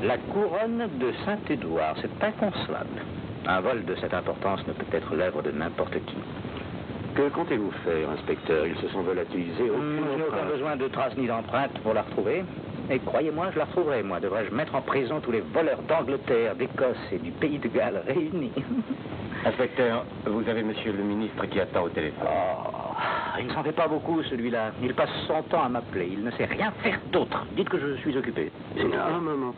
La couronne de Saint-Édouard, c'est inconcevable. Un vol de cette importance ne peut être l'œuvre de n'importe qui. Que comptez-vous faire, inspecteur? Ils se sont volatilisés. Je n'ai aucun besoin de traces ni d'empreintes pour la retrouver. Et croyez-moi, je la retrouverai, moi. Devrais-je mettre en prison tous les voleurs d'Angleterre, d'Écosse et du pays de Galles réunis? Inspecteur, vous avez monsieur le ministre qui attend au téléphone. Oh, il ne s'en fait pas beaucoup, celui-là. Il passe son temps à m'appeler. Il ne sait rien faire d'autre. Dites que je suis occupé. Non, maman.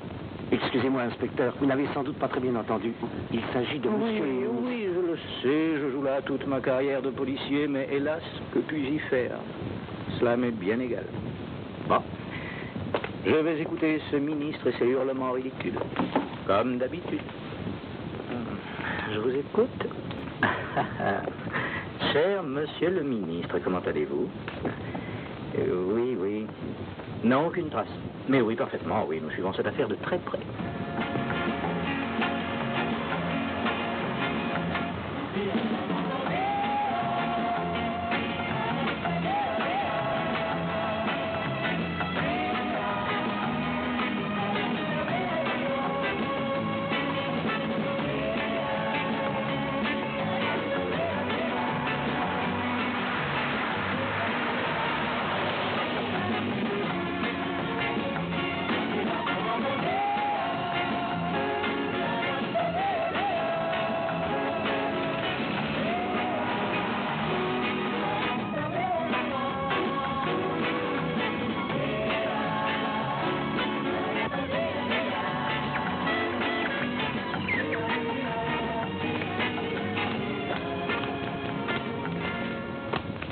Excusez-moi, inspecteur, vous n'avez sans doute pas très bien entendu. Il s'agit de monsieur... Oui, je le sais. Je joue là toute ma carrière de policier, mais hélas, que puis-je y faire? Cela m'est bien égal. Bon. Je vais écouter ce ministre et ses hurlements ridicules. Comme d'habitude. Je vous écoute. Cher monsieur le ministre, comment allez-vous? Oui. Non, aucune trace. Mais oui, parfaitement, oui. Nous suivons cette affaire de très près.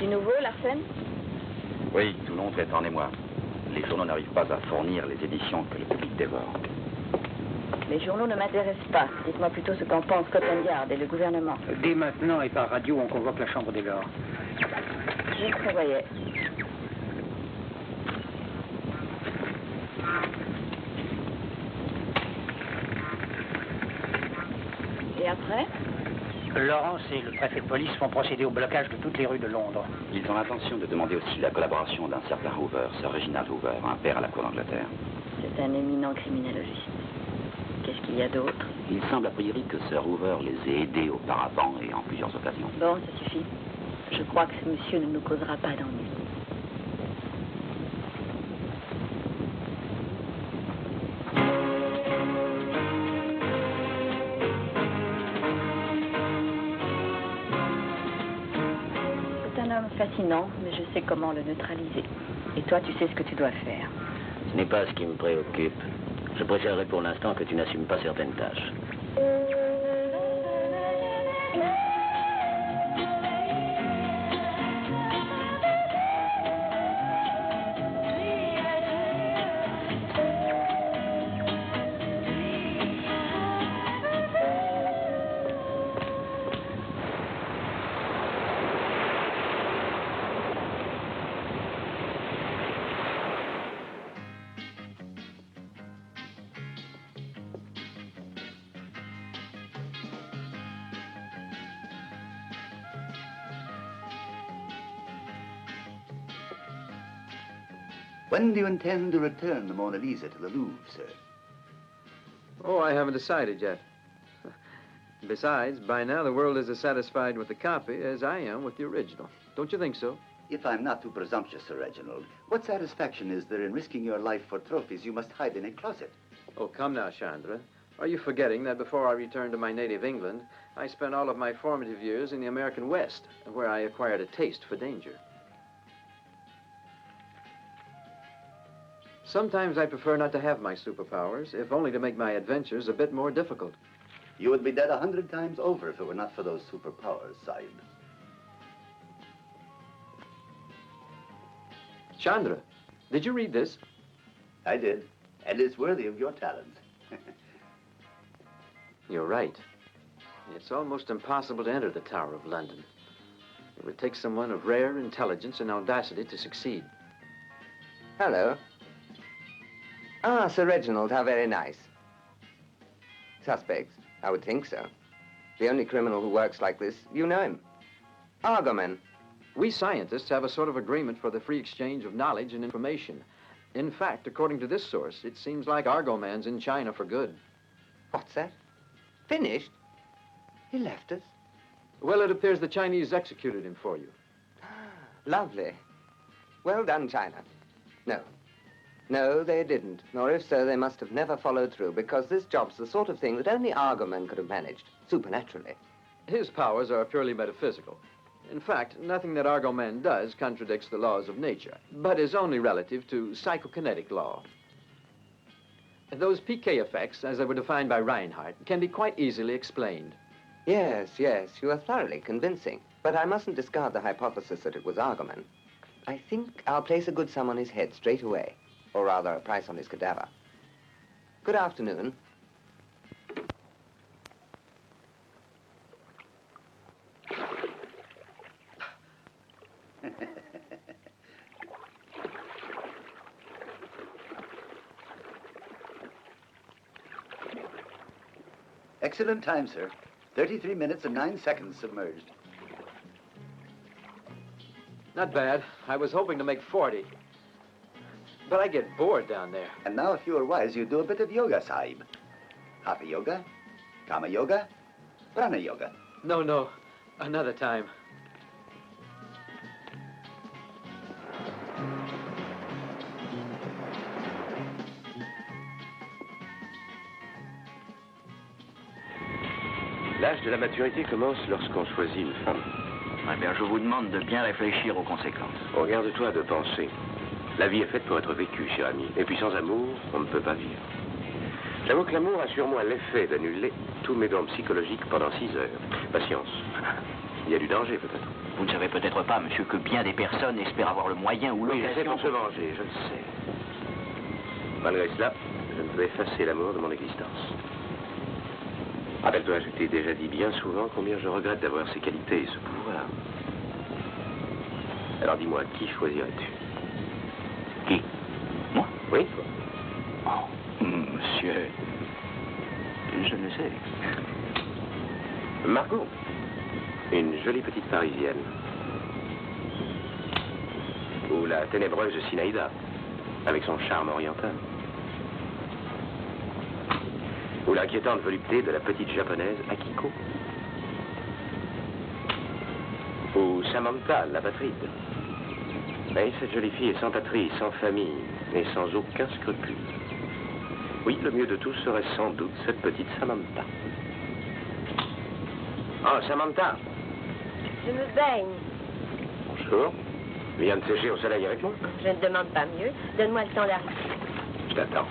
Du nouveau, Larsen? Oui, tout Londres est en émoi. Les journaux n'arrivent pas à fournir les éditions que le public dévore. Les journaux ne m'intéressent pas. Dites-moi plutôt ce qu'en pense Scotland Yard et le gouvernement. Dès maintenant et par radio, on convoque la Chambre des Lords. Je le prévoyais. Et après? Laurence et le préfet de police vont procéder au blocage de toutes les rues de Londres. Ils ont l'intention de demander aussi la collaboration d'un certain Hoover, Sir Reginald Hoover, un père à la cour d'Angleterre. C'est un éminent criminologiste. Qu'est-ce qu'il y a d'autre? Il semble a priori que Sir Hoover les ait aidés auparavant et en plusieurs occasions. Bon, ça suffit. Je crois que ce monsieur ne nous causera pas d'ennui. C'est un homme fascinant, mais je sais comment le neutraliser. Et toi, tu sais ce que tu dois faire. Ce n'est pas ce qui me préoccupe. Je préférerais pour l'instant que tu n'assumes pas certaines tâches. When do you intend to return the Mona Lisa to the Louvre, sir? Oh, I haven't decided yet. Besides, by now the world is as satisfied with the copy as I am with the original. Don't you think so? If I'm not too presumptuous, Sir Reginald, what satisfaction is there in risking your life for trophies you must hide in a closet? Oh, come now, Chandra. Are you forgetting that before I returned to my native England, I spent all of my formative years in the American West, where I acquired a taste for danger? Sometimes I prefer not to have my superpowers, if only to make my adventures a bit more difficult. You would be dead 100 times over if it were not for those superpowers, Sahib. Chandra, did you read this? I did, and it's worthy of your talent. You're right. It's almost impossible to enter the Tower of London. It would take someone of rare intelligence and audacity to succeed. Hello. Ah, Sir Reginald, how very nice. Suspects? I would think so. The only criminal who works like this, you know him. Argoman. We scientists have a sort of agreement for the free exchange of knowledge and information. In fact, according to this source, it seems like Argo Man's in China for good. What's that? Finished? He left us? Well, it appears the Chinese executed him for you. Lovely. Well done, China. No. No, they didn't. Nor if so, they must have never followed through, because this job's the sort of thing that only Argoman could have managed, supernaturally. His powers are purely metaphysical. In fact, nothing that Argo Man does contradicts the laws of nature, but is only relative to psychokinetic law. Those PK effects, as they were defined by Reinhardt, can be quite easily explained. Yes, yes, you are thoroughly convincing. But I mustn't discard the hypothesis that it was Argoman. I think I'll place a good sum on his head straight away. Or rather, a price on his cadaver. Good afternoon. Excellent time, sir. 33 minutes and 9 seconds submerged. Not bad. I was hoping to make 40. But I get bored down there. And now, if you were wise, you'd do a bit of yoga, Sahib. Hatha yoga, Kama yoga, Prana yoga. No. Another time. L'âge de la maturité commence lorsqu'on choisit une femme. Eh bien, je vous demande de bien réfléchir aux conséquences. Regarde-toi de penser. La vie est faite pour être vécue, cher ami. Et puis sans amour, on ne peut pas vivre. J'avoue que l'amour a sur moi l'effet d'annuler tous mes dons psychologiques pendant 6 heures. Patience. Il y a du danger, peut-être. Vous ne savez peut-être pas, monsieur, que bien des personnes espèrent avoir le moyen ou Oui, c'est l'occasion... pour se venger, je le sais. Malgré cela, je ne peux effacer l'amour de mon existence. Rappelle-toi, je t'ai déjà dit bien souvent combien je regrette d'avoir ces qualités et ce pouvoir. Alors dis-moi, qui choisirais-tu? Qui? Moi? Oui, toi. Oh, monsieur... Je ne sais. Margot, une jolie petite Parisienne. Ou la ténébreuse Sinaïda, avec son charme oriental. Ou l'inquiétante volupté de la petite japonaise Akiko. Ou Samantha, la Batride. Mais cette jolie fille est sans patrie, sans famille, et sans aucun scrupule. Oui, le mieux de tout serait sans doute cette petite Samantha. Oh, Samantha! Je me baigne. Bonjour. Viens de sécher au soleil avec moi? Je ne demande pas mieux. Donne-moi le temps d'arriver. Je t'attends.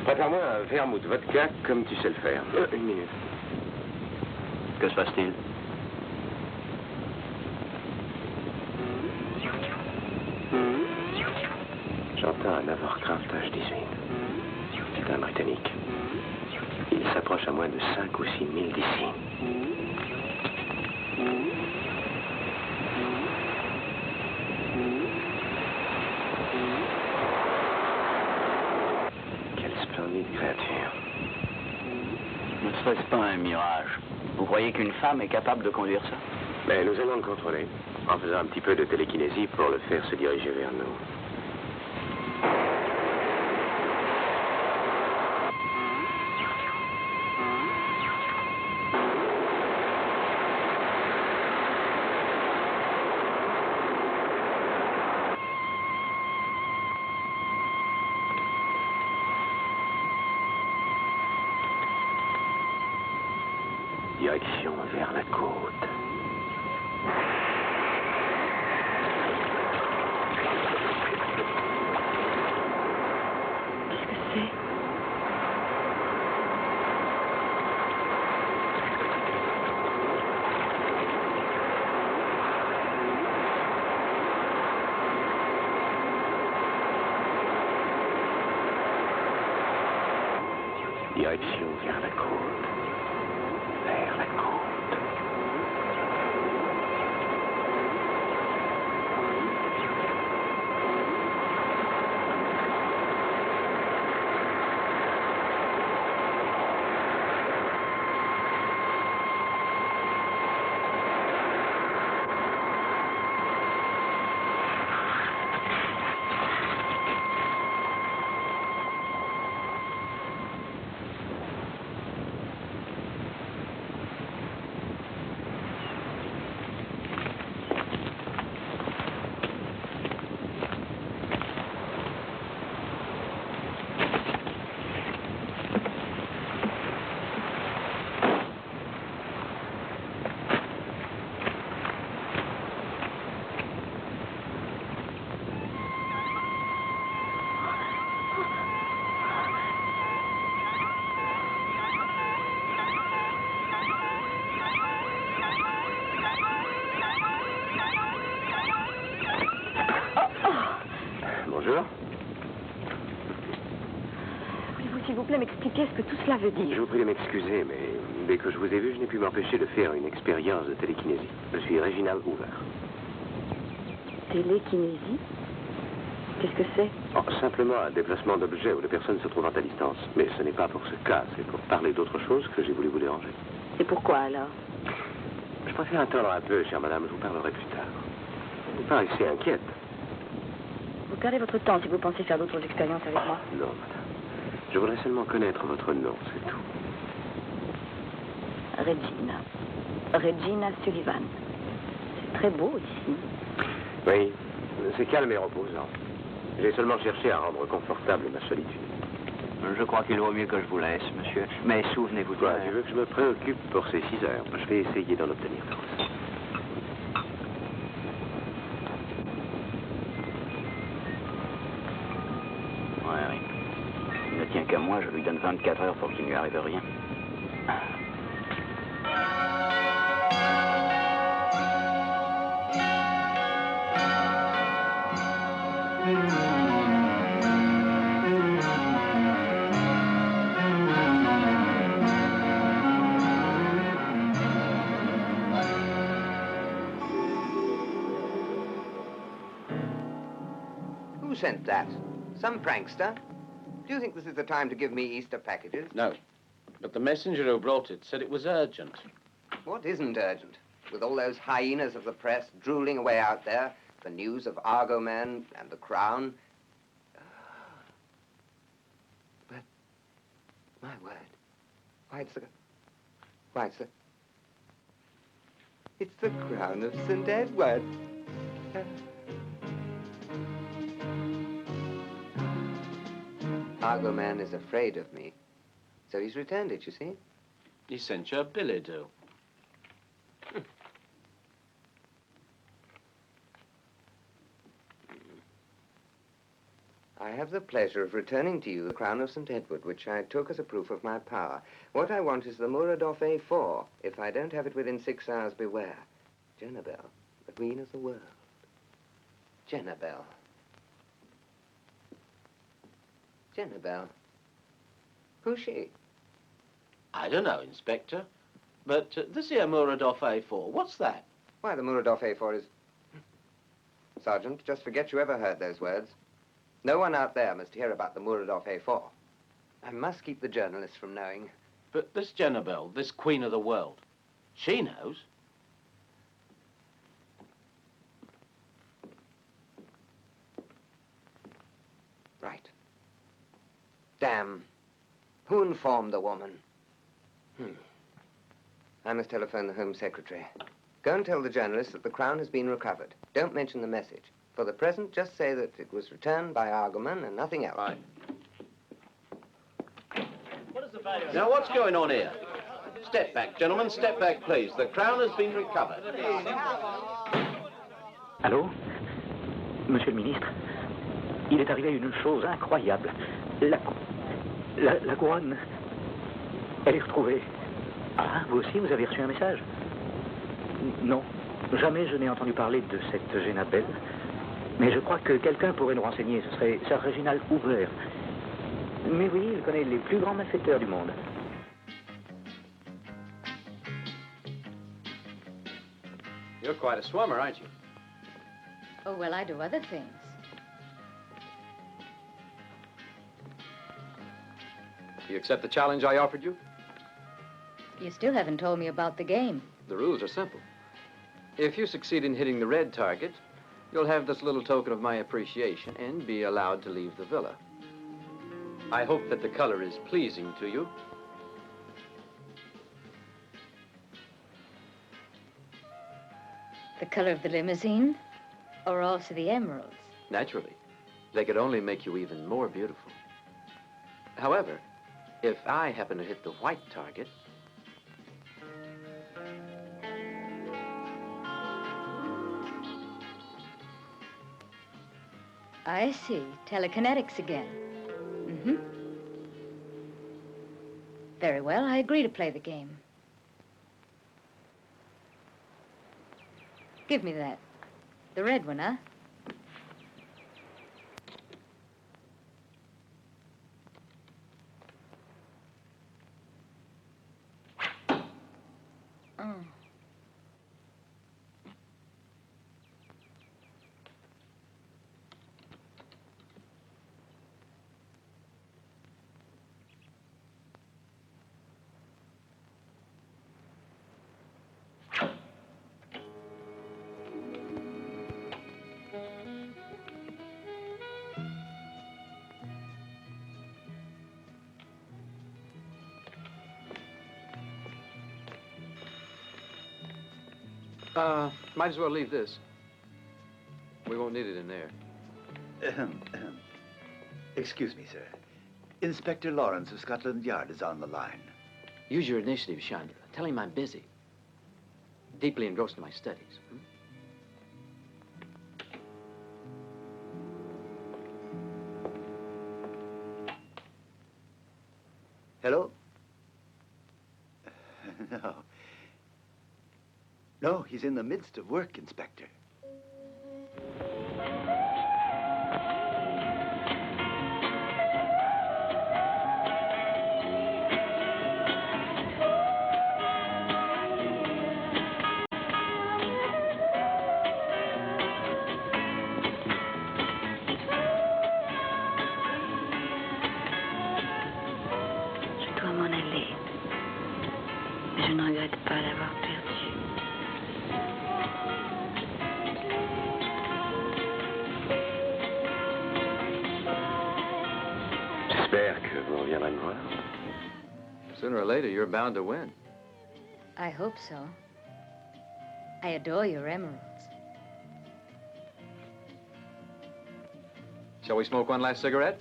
Prépare-moi un vermouth vodka comme tu sais le faire. Une minute. Que se passe-t-il? J'entends un Hovercraft H-18. C'est un Britannique. Il s'approche à moins de 5 ou 6 milles d'ici. Quelle splendide créature. Ne serait-ce pas un mirage? Vous croyez qu'une femme est capable de conduire ça? Mais nous allons le contrôler, en faisant un petit peu de télékinésie pour le faire se diriger vers nous. Direction vers la côte. Qu'est-ce que c'est? Direction vers la côte. Vers la côte. plaît, m'expliquer ce que tout cela veut Je dire. vous prie de m'excuser, mais dès que je vous ai vu, je n'ai pu m'empêcher de faire une expérience de télékinésie. Je suis Reginald Hoover. Télékinésie? Qu'est-ce que c'est? Oh, simplement un déplacement d'objets ou de personnes se trouvant à distance. Mais ce n'est pas pour ce cas, c'est pour parler d'autre chose que j'ai voulu vous déranger. Et pourquoi alors? Je préfère attendre un peu, chère madame, je vous parlerai plus tard. Vous paraissez inquiète. Vous perdez votre temps si vous pensez faire d'autres expériences avec moi. Non, madame. Je voudrais seulement connaître votre nom, c'est tout. Regina. Regina Sullivan. C'est très beau ici. Oui, c'est calme et reposant. J'ai seulement cherché à rendre confortable ma solitude. Je crois qu'il vaut mieux que je vous laisse, monsieur. Mais souvenez-vous de Quoi, tu veux que je me préoccupe pour ces 6 heures? Je vais essayer d'en obtenir plus. Ouais, oui. Il ne tient qu'à moi, je lui donne 24 heures pour qu'il ne lui arrive rien. Who sent that? Some prankster? Do you think this is the time to give me Easter packages? No. But the messenger who brought it said it was urgent. What isn't urgent? With all those hyenas of the press drooling away out there, the news of Argo Man and the Crown. But, my word, why, it's the Crown of St. Edward. Argo Man is afraid of me. So he's returned it, you see? He sent you a billet doux. I have the pleasure of returning to you the Crown of St. Edward, which I took as a proof of my power. What I want is the Muradov A4. If I don't have it within 6 hours, beware. Jennabel, the Queen of the world. Jennabel. Jennabel. Who's she? I don't know, Inspector. But this here Muradov A4, what's that? Why, the Muradov A4 is... Sergeant, just forget you ever heard those words. No one out there must hear about the Muradov A4. I must keep the journalists from knowing. But this Jennabel, this Queen of the World, she knows. Right. Damn. Who informed the woman? I must telephone the Home Secretary. Go and tell the journalists that the crown has been recovered. Don't mention the message. For the present, just say that it was returned by Argoman and nothing else. Right. Now, what's going on here? Step back, gentlemen, step back, please. The crown has been recovered. Allô? Monsieur le ministre, il est arrivé une chose incroyable. La couronne, elle est retrouvée. Ah, vous aussi, vous avez reçu un message? Non, jamais je n'ai entendu parler de cette Jennabel. Mais je crois que quelqu'un pourrait nous renseigner. Ce serait Sir Reginald Hoover. Mais oui, il connaît les plus grands malfaiteurs du monde. You're quite a swimmer, aren't you? Oh, well, I do other things. You accept the challenge I offered you? You still haven't told me about the game. The rules are simple. If you succeed in hitting the red target, you'll have this little token of my appreciation and be allowed to leave the villa. I hope that the color is pleasing to you. The color of the limousine, or also the emeralds? Naturally. They could only make you even more beautiful. However, if I happen to hit the white target, I see. Telekinetics again. Mm-hmm. Very well, I agree to play the game. Give me that. The red one, huh? Oh. Might as well leave this. We won't need it in there. Excuse me, sir. Inspector Lawrence of Scotland Yard is on the line. Use your initiative, Chandra. Tell him I'm busy. Deeply engrossed in my studies. Hello? No. No, he's in the midst of work, Inspector. Je dois m'en aller. Mais je ne regrette pas d'avoir perdu. J'espère que vous reviendrez me voir. Sooner or later, you're bound to win. I hope so. I adore your emeralds. Shall we smoke one last cigarette?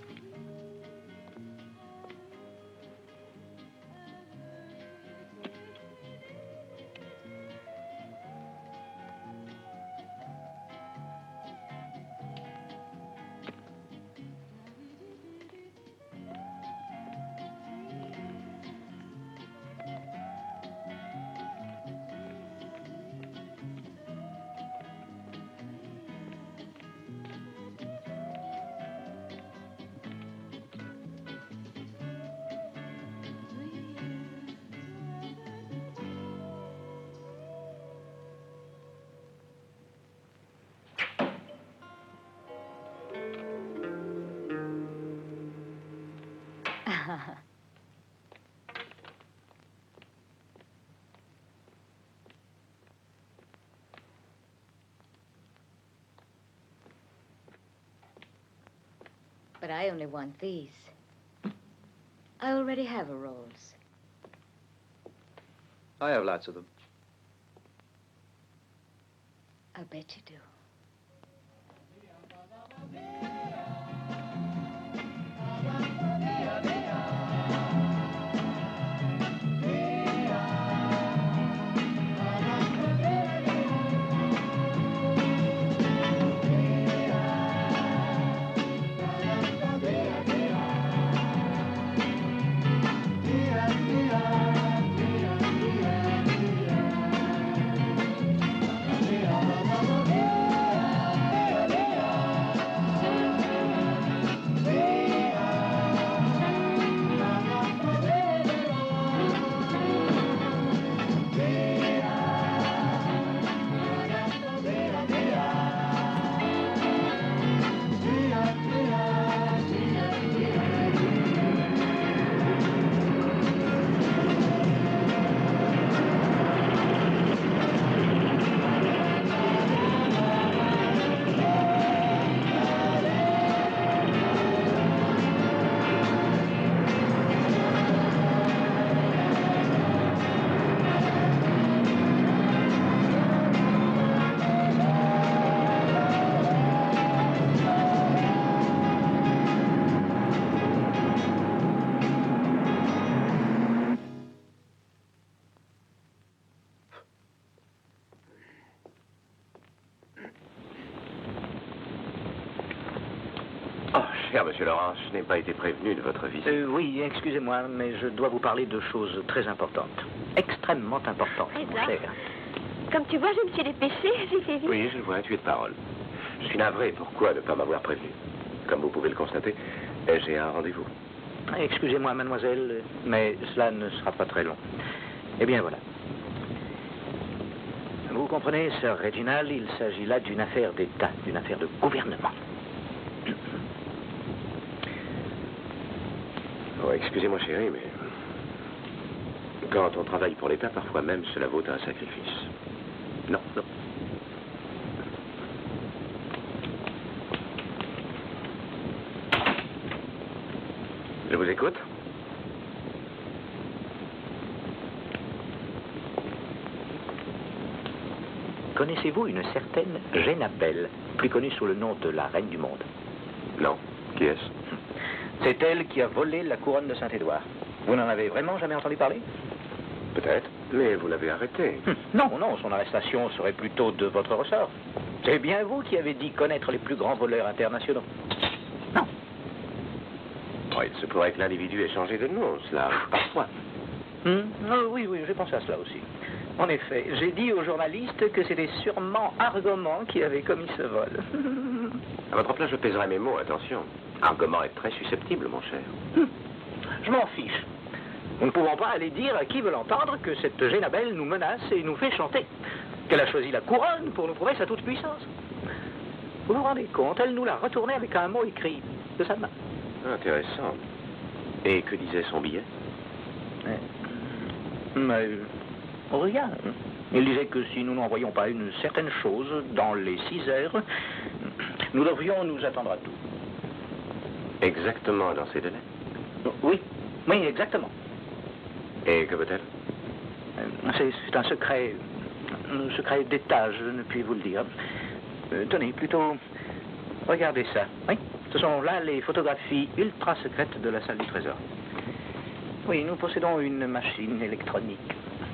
But I only want these. I already have a Rolls. I have lots of them. I'll bet you do. Cher Monsieur Laurent, je n'ai pas été prévenu de votre visite. Oui, excusez-moi, mais je dois vous parler de choses très importantes. Extrêmement importantes, mon Présent. cher. Comme tu vois, je me suis dépêchée, j'ai fait vite. Oui, je le vois, tu es de parole. Je suis navré, pourquoi ne pas m'avoir prévenu? Comme vous pouvez le constater, j'ai un rendez-vous. Excusez-moi, mademoiselle, mais cela ne sera pas très long. Eh bien, voilà. Vous comprenez, Sir Reginald, il s'agit là d'une affaire d'État, d'une affaire de gouvernement. Oh, excusez-moi, chérie, mais... Quand on travaille pour l'État, parfois même, cela vaut un sacrifice. Non, non. Je vous écoute. Connaissez-vous une certaine Jénabelle, plus connue sous le nom de la Reine du Monde? Non. Qui est-ce? C'est elle qui a volé la couronne de Saint-Édouard. Vous n'en avez vraiment jamais entendu parler? Peut-être, mais vous l'avez arrêtée. Non, non, son arrestation serait plutôt de votre ressort. C'est bien vous qui avez dit connaître les plus grands voleurs internationaux. Non. Oh, il se pourrait que l'individu ait changé de nom, cela, parfois. Oui, oui, j'ai pensé à cela aussi. En effet, j'ai dit aux journalistes que c'était sûrement Argomant qui avait commis ce vol. À votre place, je pèserai mes mots, attention. Argomant est très susceptible, mon cher. Je m'en fiche. Nous ne pouvons pas aller dire à qui veut l'entendre que cette Jénabelle nous menace et nous fait chanter. Qu'elle a choisi la couronne pour nous prouver sa toute-puissance. Vous vous rendez compte, elle nous l'a retournée avec un mot écrit de sa main. Intéressant. Et que disait son billet? Rien. Il disait que si nous n'envoyions pas une certaine chose dans les 6 heures, nous devrions nous attendre à tout. Exactement dans ces délais? Oui, oui, exactement. Et que veut-elle? C'est un secret d'État, je ne puis vous le dire. Tenez, plutôt, regardez ça. Oui, ce sont là les photographies ultra secrètes de la salle du Trésor. Oui, nous possédons une machine électronique.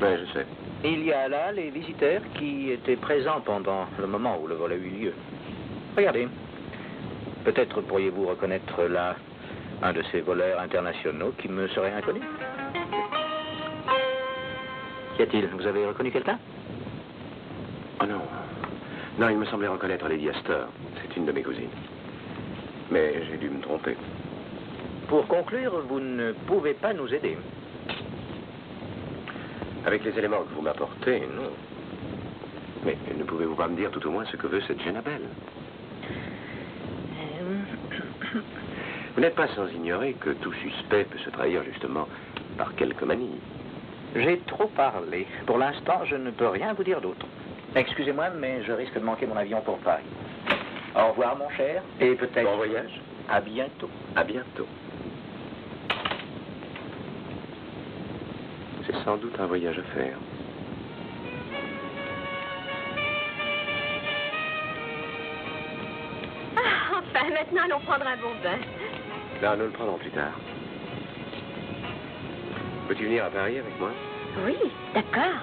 Oui, je sais. Il y a là les visiteurs qui étaient présents pendant le moment où le vol a eu lieu. Regardez. Peut-être pourriez-vous reconnaître là un de ces voleurs internationaux qui me serait inconnu. Qu'y a-t-il? Vous avez reconnu quelqu'un? Oh non. Non, il me semblait reconnaître Lady Astor. C'est une de mes cousines. Mais j'ai dû me tromper. Pour conclure, vous ne pouvez pas nous aider. Avec les éléments que vous m'apportez, non. Mais ne pouvez-vous pas me dire tout au moins ce que veut cette Jénabelle? Vous n'êtes pas sans ignorer que tout suspect peut se trahir justement par quelques manies. J'ai trop parlé. Pour l'instant, je ne peux rien vous dire d'autre. Excusez-moi, mais je risque de manquer mon avion pour Paris. Au revoir, mon cher, et peut-être... Bon voyage. À bientôt. À bientôt. C'est sans doute un voyage à faire. Ah, enfin, maintenant, allons prendre un bon bain. Là, nous le prendrons plus tard. Peux-tu venir à Paris avec moi? Oui, d'accord.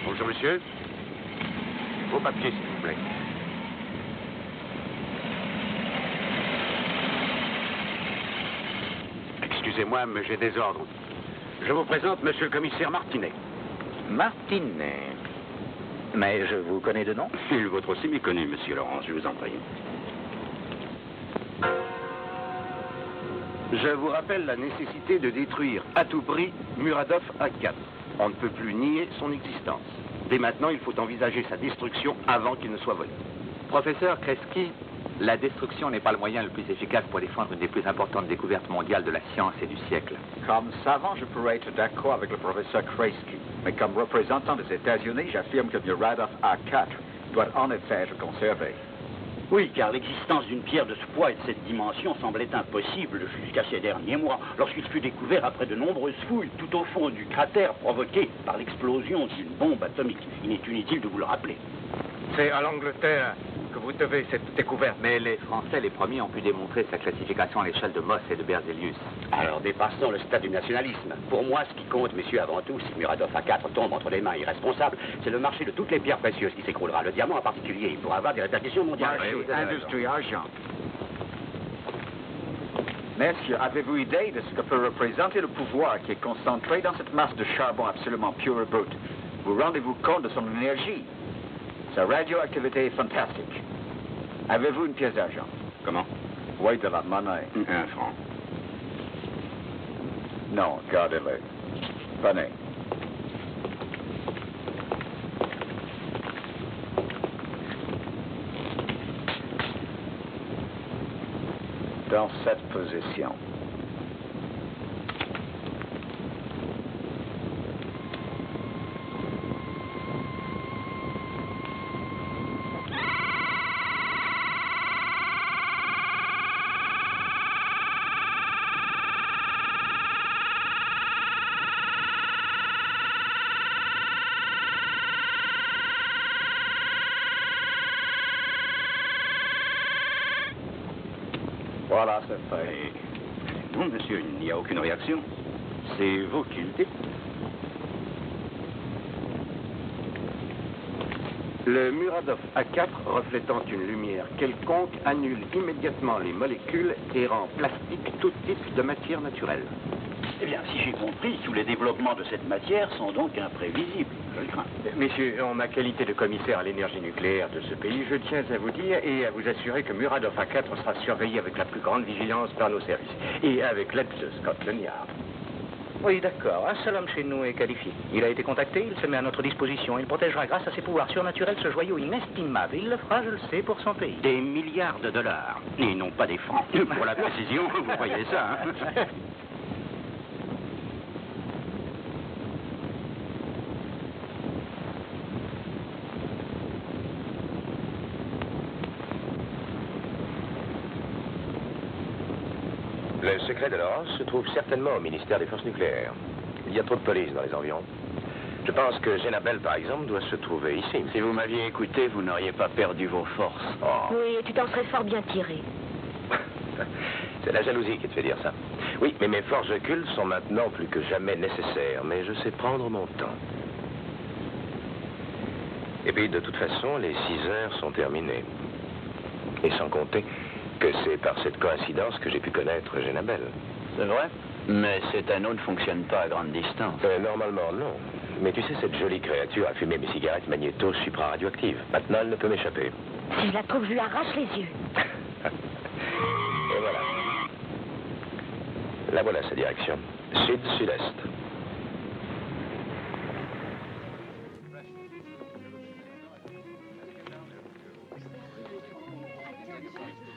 Bonjour, monsieur. Vos papiers, s'il vous plaît. Excusez-moi, mais j'ai des ordres. Je vous présente monsieur le commissaire Martinet. Martinet. Mais je vous connais de nom? Le vôtre aussi m'est connu, monsieur Laurence, je vous en prie. Je vous rappelle la nécessité de détruire à tout prix Muradov A4. On ne peut plus nier son existence. Dès maintenant, il faut envisager sa destruction avant qu'il ne soit volé. Professeur Kreski, la destruction n'est pas le moyen le plus efficace pour défendre une des plus importantes découvertes mondiales de la science et du siècle. Comme savant, je pourrais être d'accord avec le professeur Kreski. Mais comme représentant des États-Unis, j'affirme que Muradov A4 doit en effet être conservé. Oui, car l'existence d'une pierre de ce poids et de cette dimension semblait impossible jusqu'à ces derniers mois, lorsqu'il fut découvert après de nombreuses fouilles tout au fond du cratère provoqué par l'explosion d'une bombe atomique. Il est inutile de vous le rappeler. C'est à l'Angleterre que vous devez cette découverte. Mais les Français, les premiers, ont pu démontrer sa classification à l'échelle de Moss et de Berzelius. Alors dépassons le stade du nationalisme. Pour moi, ce qui compte, messieurs, avant tout, si Muradov A4 tombe entre les mains irresponsables, c'est le marché de toutes les pierres précieuses qui s'écroulera. Le diamant en particulier, il pourra avoir des répercussions mondiales. Marché, industrie, argent. Messieurs, avez-vous idée de ce que peut représenter le pouvoir qui est concentré dans cette masse de charbon absolument pure et brute? Vous rendez-vous compte de son énergie? Sa radioactivité est fantastique. Avez-vous une pièce d'argent? Comment? Oui, de la monnaie. 1 franc. Non, gardez-le. Prenez. Dans cette position. Voilà, c'est fait. Non, monsieur, il n'y a aucune réaction. C'est vous qui le dites. Le Muradov A4, reflétant une lumière quelconque, annule immédiatement les molécules et rend plastique tout type de matière naturelle. Eh bien, si j'ai compris, tous les développements de cette matière sont donc imprévisibles. Je le crains. Messieurs, en ma qualité de commissaire à l'énergie nucléaire de ce pays, je tiens à vous dire et à vous assurer que Muradov A4 sera surveillé avec la plus grande vigilance par nos services et avec l'aide de Scotland Yard. Oui, d'accord. Un seul homme chez nous est qualifié. Il a été contacté, il se met à notre disposition. Il protégera grâce à ses pouvoirs surnaturels ce joyau inestimable. Il le fera, je le sais, pour son pays. Des milliards de dollars, et non pas des francs. Pour la précision, vous voyez ça, hein? Le secret de l'or se trouve certainement au ministère des Forces nucléaires. Il y a trop de police dans les environs. Je pense que Genabel, par exemple, doit se trouver ici. Si vous m'aviez écouté, vous n'auriez pas perdu vos forces. Oh. Oui, tu t'en serais fort bien tiré. C'est la jalousie qui te fait dire ça. Oui, mais mes forces occultes sont maintenant plus que jamais nécessaires, mais je sais prendre mon temps. Et puis, de toute façon, les 6 heures sont terminées. Et sans compter que c'est par cette coïncidence que j'ai pu connaître Genabel. C'est vrai? Mais cet anneau ne fonctionne pas à grande distance. Normalement, non. Mais tu sais, cette jolie créature a fumé mes cigarettes magnéto supra-radioactives. Maintenant, elle ne peut m'échapper. Si je la trouve, je lui arrache les yeux. Et voilà. Là, voilà sa direction. Sud-sud-est.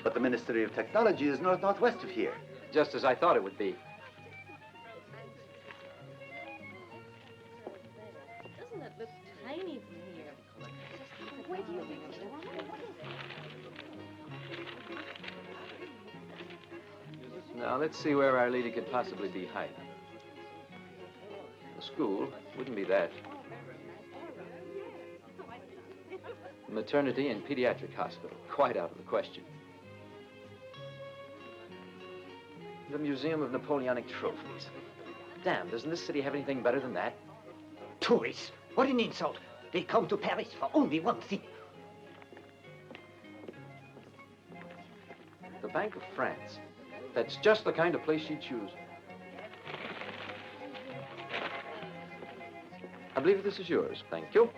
But the Ministry of Technology is north-northwest of here. Just as I thought it would be. Doesn't it look tiny from here? Where do you think it is? Now, let's see where our leader could possibly be hiding. The school wouldn't be that. Maternity and pediatric hospital, quite out of the question. The Museum of Napoleonic Trophies. Damn, doesn't this city have anything better than that? Tourists? What an insult. They come to Paris for only one thing. The Bank of France. That's just the kind of place she'd choose. I believe this is yours. Thank you.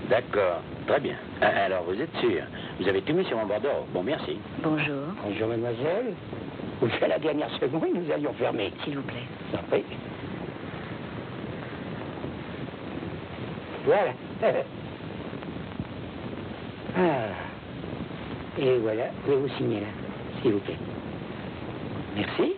D'accord, très bien. Alors, vous êtes sûr? Vous avez tout mis sur mon bordereau. Bon, merci. Bonjour. Bonjour, mademoiselle. Ou à la dernière seconde, nous allions fermer. S'il vous plaît. Oui. Voilà. Ah. Et voilà, vous pouvez vous signer là, s'il vous plaît. Merci.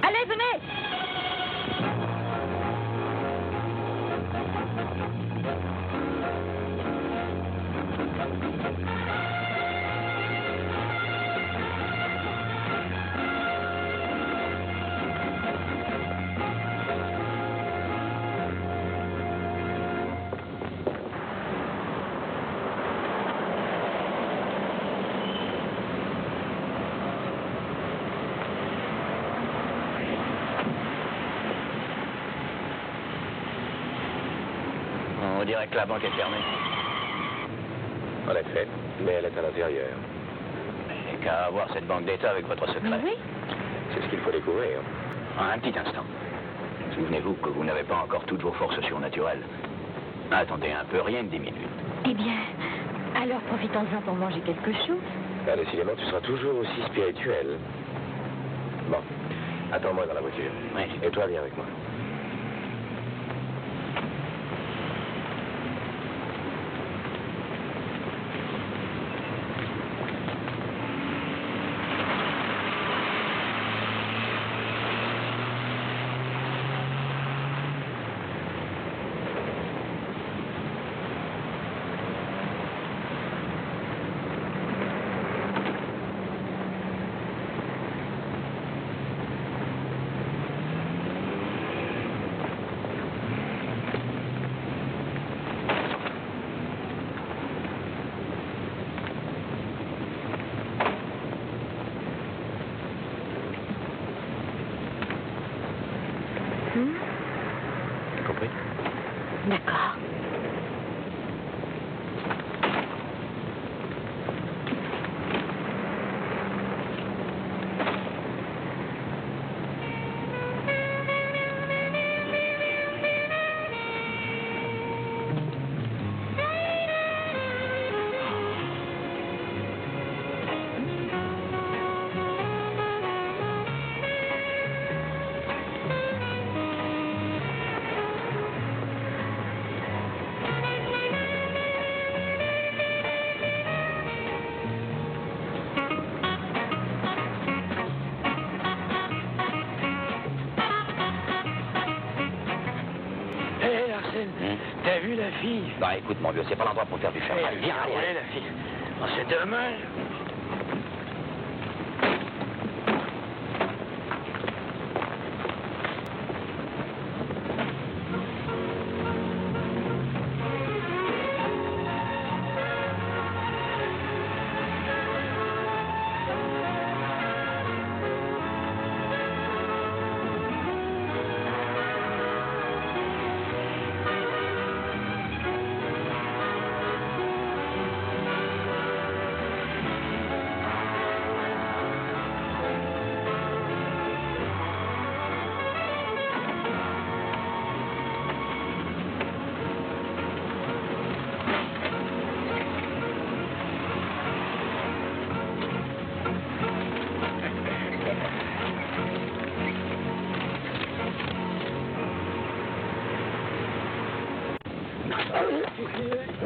Allez, venez! On dirait que la banque est fermée. En effet, mais elle est à l'intérieur. Et qu'à avoir cette banque d'État avec votre secret. Mais oui. C'est ce qu'il faut découvrir. Un petit instant. Souvenez-vous que vous n'avez pas encore toutes vos forces surnaturelles. Attendez un peu, rien de 10 minutes. Eh bien, alors profitons-en pour manger quelque chose. Ah, décidément, tu seras toujours aussi spirituel. Bon, attends-moi dans la voiture. Oui. Et toi, viens avec moi. T'as compris? D'accord. Hé, Arsène, t'as vu la fille? Bah écoute, mon vieux, c'est pas l'endroit pour faire du charme. Allez, viens, allez, allez. la fille. Oh, c'est dommage.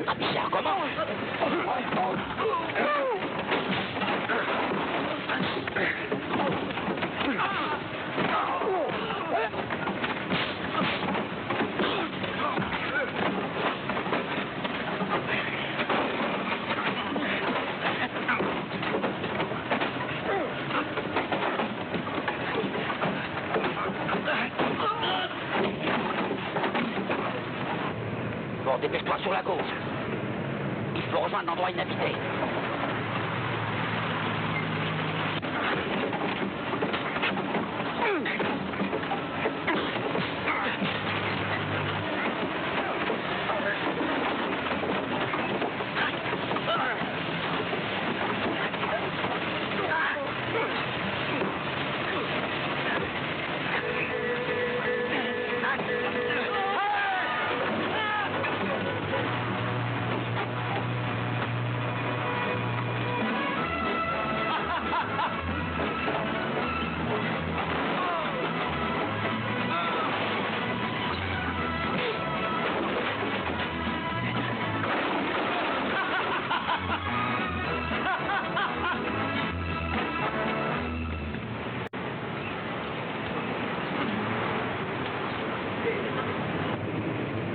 Ah, mais ça recommence! dépêche-toi sur la gauche. Il faut rejoindre l'endroit inhabité.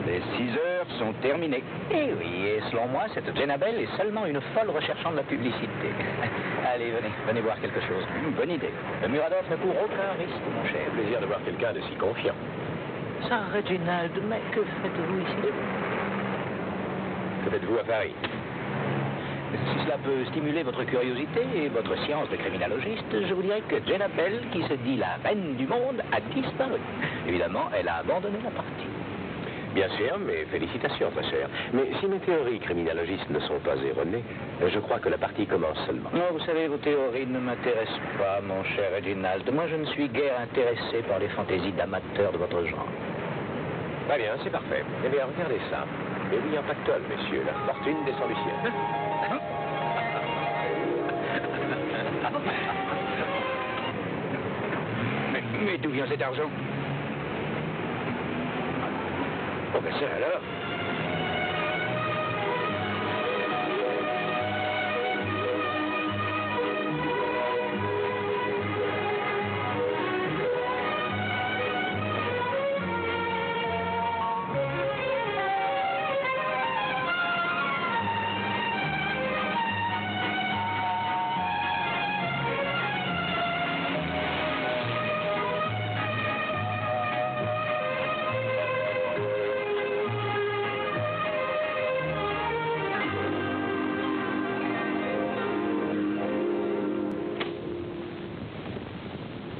Les 6 heures sont terminées. Eh oui, et selon moi, cette Jenabel est seulement une folle recherchant de la publicité. Allez, venez voir quelque chose. Bonne idée. Le Muradov ne court aucun risque, mon cher. Plaisir de voir quelqu'un de si confiant. Ça, Reginald, mais que faites-vous ici? Que faites-vous à Paris? Si cela peut stimuler votre curiosité et votre science de criminologiste, je vous dirais que Jenabel, qui se dit la reine du monde, a disparu. Évidemment, elle a abandonné la partie. Bien sûr, mes félicitations, très cher. Mais si mes théories criminologistes ne sont pas erronées, je crois que la partie commence seulement. Non, vous savez, vos théories ne m'intéressent pas, mon cher Reginald. Moi, je ne suis guère intéressé par les fantaisies d'amateurs de votre genre. Très bien, c'est parfait. Eh bien, regardez ça. Et William Pactol, messieurs, la fortune descend du ciel. Mais d'où vient cet argent? Oh, ben ça alors.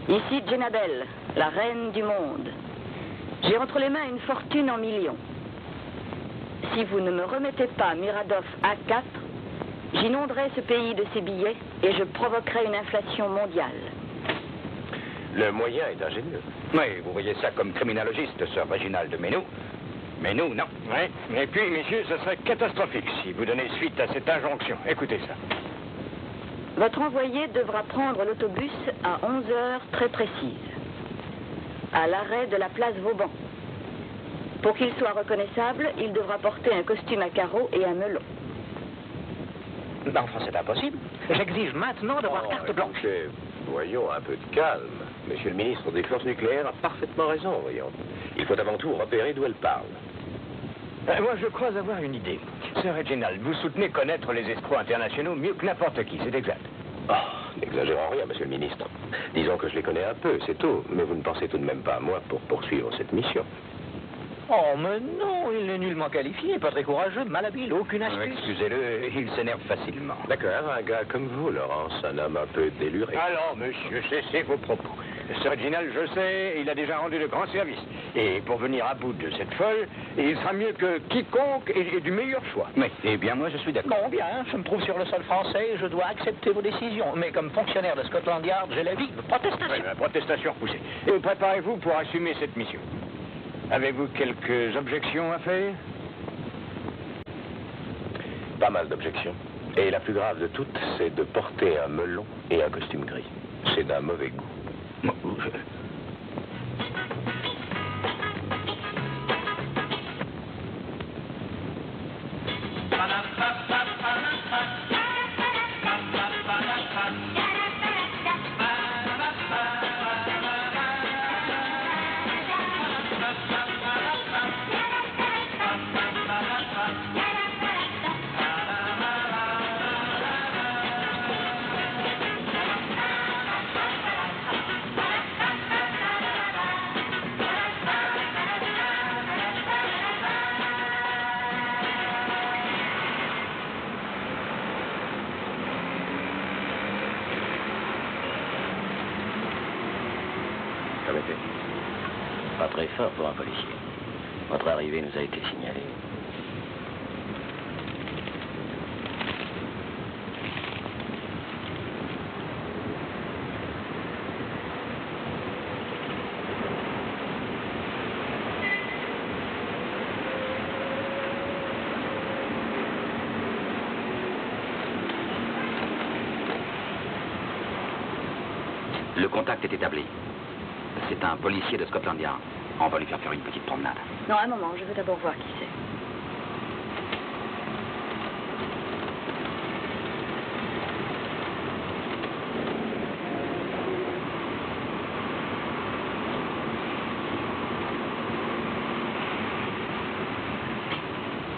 Ici Jenabel, la reine du monde. J'ai entre les mains une fortune en millions. Si vous ne me remettez pas Muradov A4, j'inonderai ce pays de ses billets et je provoquerai une inflation mondiale. Le moyen est ingénieux. Oui, vous voyez ça comme criminologiste, Sir Reginald, mais nous, non. Oui, et puis, messieurs, ce serait catastrophique si vous donnez suite à cette injonction. Écoutez ça. Votre envoyé devra prendre l'autobus à 11 heures très précises, à l'arrêt de la place Vauban. Pour qu'il soit reconnaissable, il devra porter un costume à carreaux et un melon. Enfin, c'est impossible. J'exige maintenant d'avoir carte blanche. Écoutez, voyons, un peu de calme. Monsieur le ministre des Forces nucléaires a parfaitement raison, voyons. Il faut avant tout repérer d'où elle parle. Moi, je crois avoir une idée. Sir Reginald, vous soutenez connaître les escrocs internationaux mieux que n'importe qui, c'est exact. Oh, n'exagérons rien, monsieur le ministre. Disons que je les connais un peu, c'est tout. Mais vous ne pensez tout de même pas à moi pour poursuivre cette mission. Oh, mais non, il n'est nullement qualifié, pas très courageux, malhabile, aucune astuce. Excusez-le, il s'énerve facilement. D'accord, un gars comme vous, Laurence, un homme un peu déluré. Alors, monsieur, cessez vos propos. Sir Reginald, je sais, il a déjà rendu de grands services. Et pour venir à bout de cette folle, il sera mieux que quiconque et du meilleur choix. Mais, eh bien, moi, je suis d'accord. Bon, bien, je me trouve sur le sol français et je dois accepter vos décisions. Mais comme fonctionnaire de Scotland Yard, j'ai la vie de protestation. Oui, la protestation repoussée. Et préparez-vous pour assumer cette mission. Avez-vous quelques objections à faire? Pas mal d'objections. Et la plus grave de toutes, c'est de porter un melon et un costume gris. C'est d'un mauvais goût. Permettez. Pas très fort pour un policier. Votre arrivée nous a été signalée. Le contact est établi. C'est un policier de Scotland Yard. On va lui faire une petite promenade. Non, un moment, je veux d'abord voir qui c'est.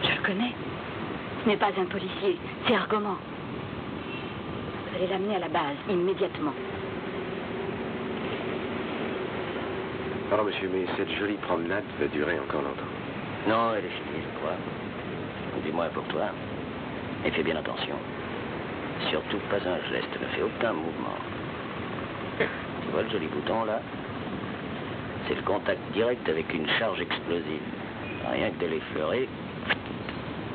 Je le connais. Ce n'est pas un policier, c'est Argoman. Vous allez l'amener à la base, immédiatement. Pardon, monsieur, mais cette jolie promenade va durer encore longtemps. Non, elle est finie, je crois. Du moins pour toi. Et fais bien attention. Surtout pas un geste, ne fais aucun mouvement. Tu vois le joli bouton, là? C'est le contact direct avec une charge explosive. Rien que de l'effleurer,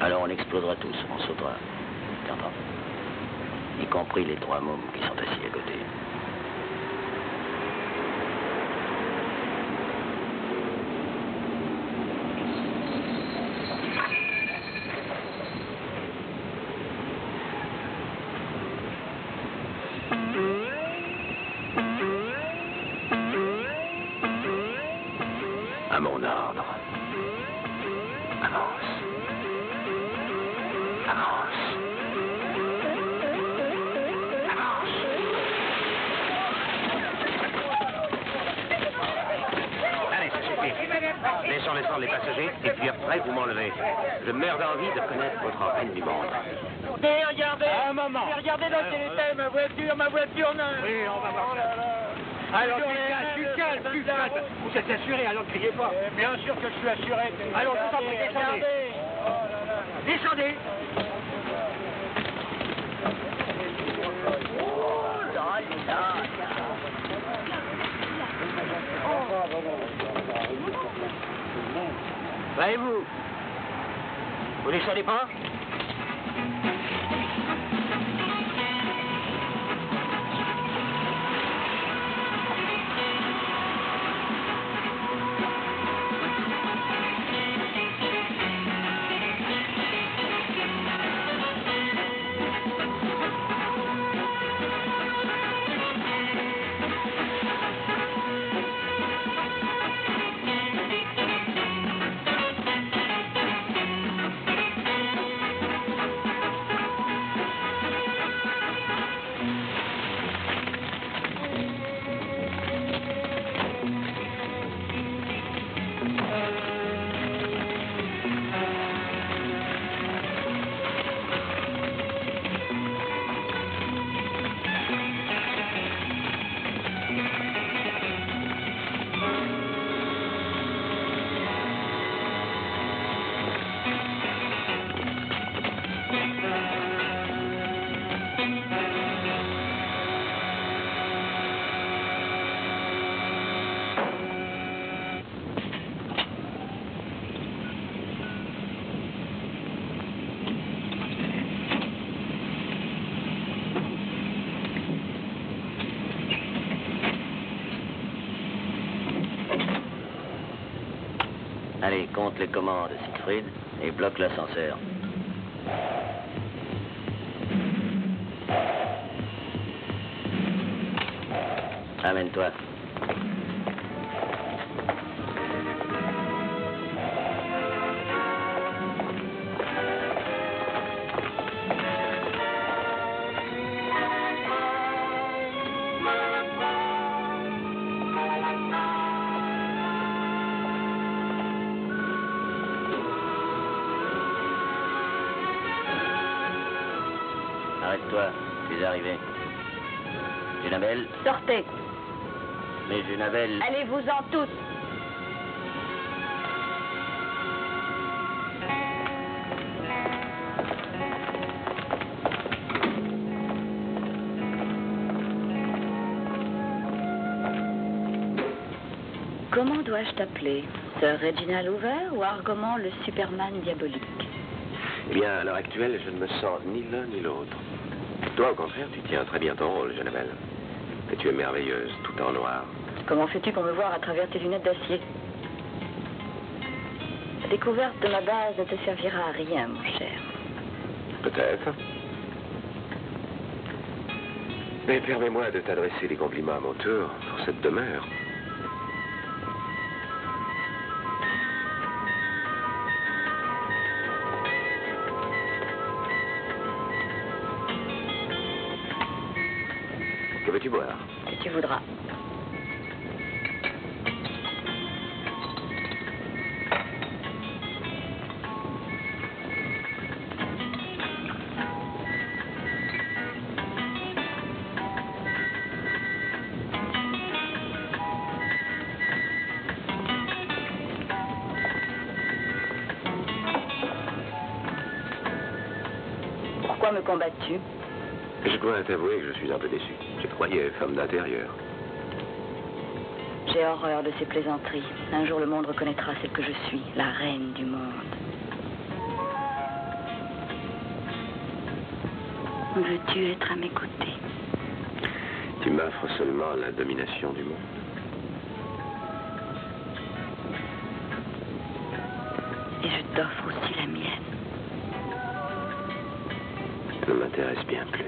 alors on explosera tous, on sautera. T'entends? Y compris les 3 mômes qui sont assis à côté. À mon ordre. Avance. Avance. Avance. Allez, ça suffit. Laissons descendre les passagers, et puis après, vous m'enlevez. Je meurs d'envie de connaître votre reine du monde. Regardez, regardez dans quel état ma voiture neuve. Oui, on va voir ça. Alors, tu calme. Vous êtes assuré, alors criez pas. Bien sûr que je suis assuré. Alors, vous en prie, descendez. Descendez. Et vous? Vous descendez pas? Allez, compte les commandes, Siegfried, et bloque l'ascenseur. Amène-toi. Arrête-toi, tu es arrivé. Junabel? Sortez. Mais Junabel... Allez-vous-en tous. Comment dois-je t'appeler? Sir Reginald Hoover ou Argoman le Superman diabolique? Eh bien, à l'heure actuelle, je ne me sens ni l'un ni l'autre. Toi, au contraire, tu tiens très bien ton rôle, jeune Amel. Et tu es merveilleuse, tout en noir. Comment fais-tu pour me voir à travers tes lunettes d'acier? La découverte de ma base ne te servira à rien, mon cher. Peut-être. Mais permets-moi de t'adresser des compliments à mon tour pour cette demeure. Que veux-tu boire? Si tu voudras. Pourquoi me combats-tu? Je dois t'avouer que je suis un peu déçu. Je te croyais femme d'intérieur. J'ai horreur de ces plaisanteries. Un jour, le monde reconnaîtra celle que je suis, la reine du monde. Veux-tu être à mes côtés? Tu m'offres seulement la domination du monde. Et je t'offre aussi la mienne. Ça ne m'intéresse bien plus.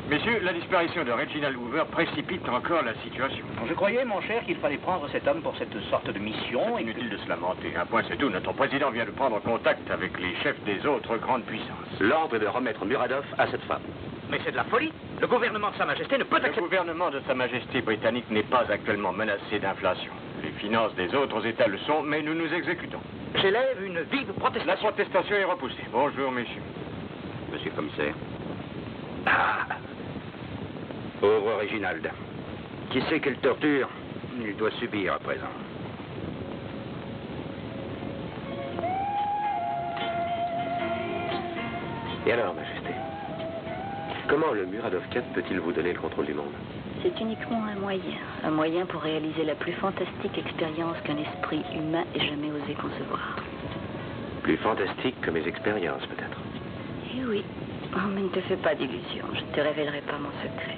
Messieurs, la disparition de Reginald Hoover précipite encore la situation. Je croyais, mon cher, qu'il fallait prendre cet homme pour cette sorte de mission. Inutile de se lamenter. Un point, c'est tout. Notre président vient de prendre contact avec les chefs des autres grandes puissances. L'ordre est de remettre Muradov à cette femme. Mais c'est de la folie. Le gouvernement de Sa Majesté ne peut accepter... Le gouvernement de Sa Majesté britannique n'est pas actuellement menacé d'inflation. Les finances des autres États le sont, mais nous nous exécutons. J'élève une vive protestation. La protestation est repoussée. Bonjour, messieurs. Monsieur le commissaire. Ah. Pauvre Reginald. Qui sait quelle torture il doit subir à présent? Et alors, Majesté, comment le Muradov 4 peut-il vous donner le contrôle du monde? C'est uniquement un moyen pour réaliser la plus fantastique expérience qu'un esprit humain ait jamais osé concevoir. Plus fantastique que mes expériences, peut-être. Eh oui. Oh, mais ne te fais pas d'illusions. Je ne te révélerai pas mon secret.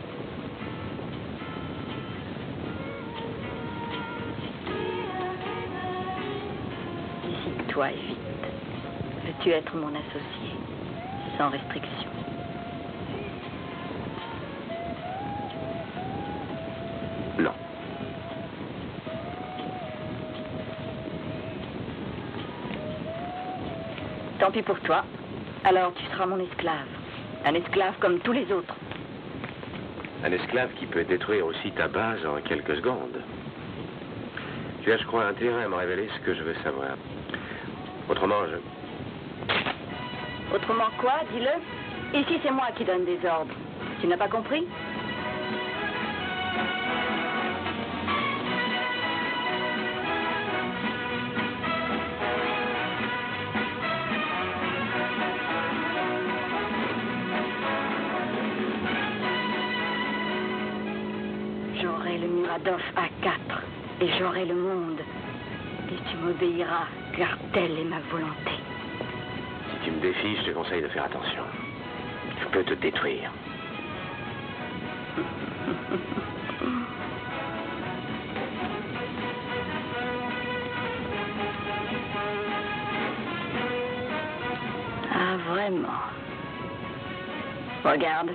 Décide-toi et vite. Veux-tu être mon associé, sans restriction? Non. Tant pis pour toi. Alors tu seras mon esclave. Un esclave comme tous les autres. Un esclave qui peut détruire aussi ta base en quelques secondes. Tu as, je crois, intérêt à me révéler ce que je veux savoir. Autrement, Autrement quoi, dis-le? Ici, c'est moi qui donne des ordres. Tu n'as pas compris? J'aurai le Muradov A4 et j'aurai le monde. Et tu m'obéiras, car telle est ma volonté. si tu me défies, je te conseille de faire attention. Je peux te détruire. Ah, vraiment. Regarde.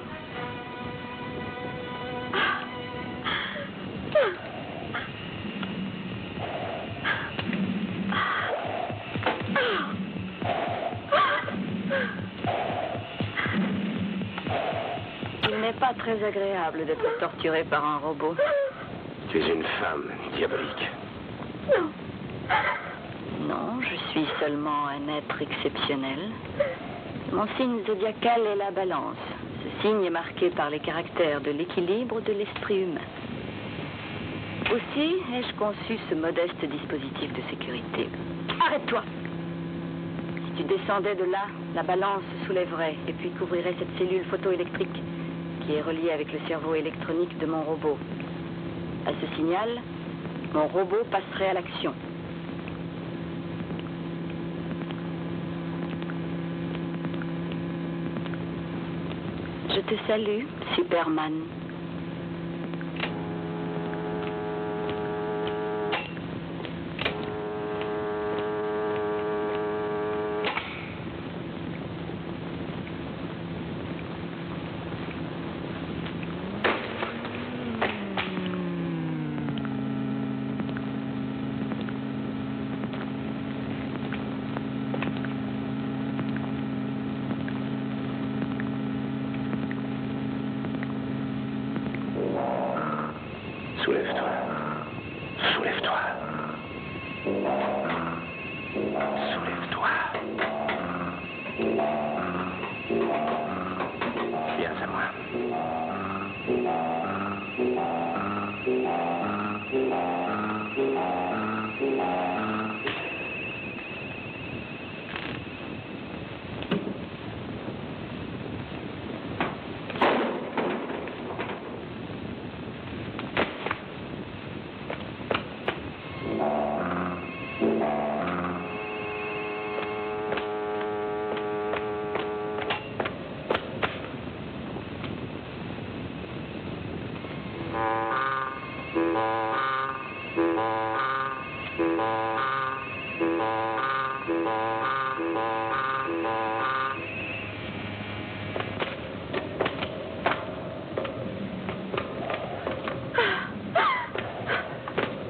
Il n'est pas très agréable d'être torturé par un robot. Tu es une femme diabolique. Non, je suis seulement un être exceptionnel. Mon signe zodiacal est la balance. Ce signe est marqué par les caractères de l'équilibre de l'esprit humain. Aussi ai-je conçu ce modeste dispositif de sécurité. Arrête-toi! Si tu descendais de là, la balance se soulèverait et puis couvrirait cette cellule photoélectrique qui est relié avec le cerveau électronique de mon robot. À ce signal, mon robot passerait à l'action. Je te salue, Superman. Soulève-toi. Soulève-toi. Soulève-toi. Viens à moi.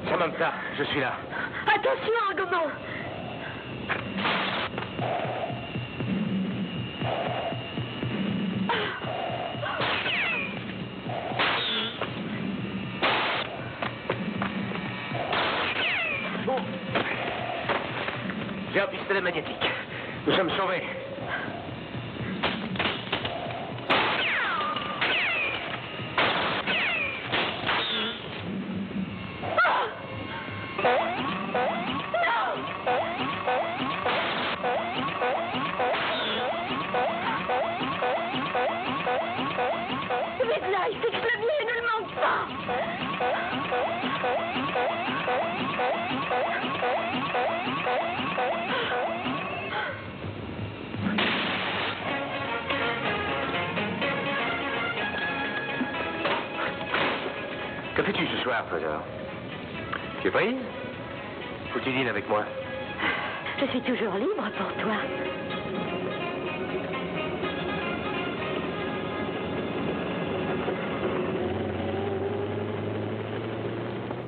Samantha, je suis là. Attention, Argoman! Bon. J'ai un pistolet magnétique. Nous sommes sauvés. Vite là, il fixe le biais, ne le manque pas! Que fais-tu ce soir, Trésor? Tu es prise? Faut que tu dînes avec moi. Je suis toujours libre pour toi.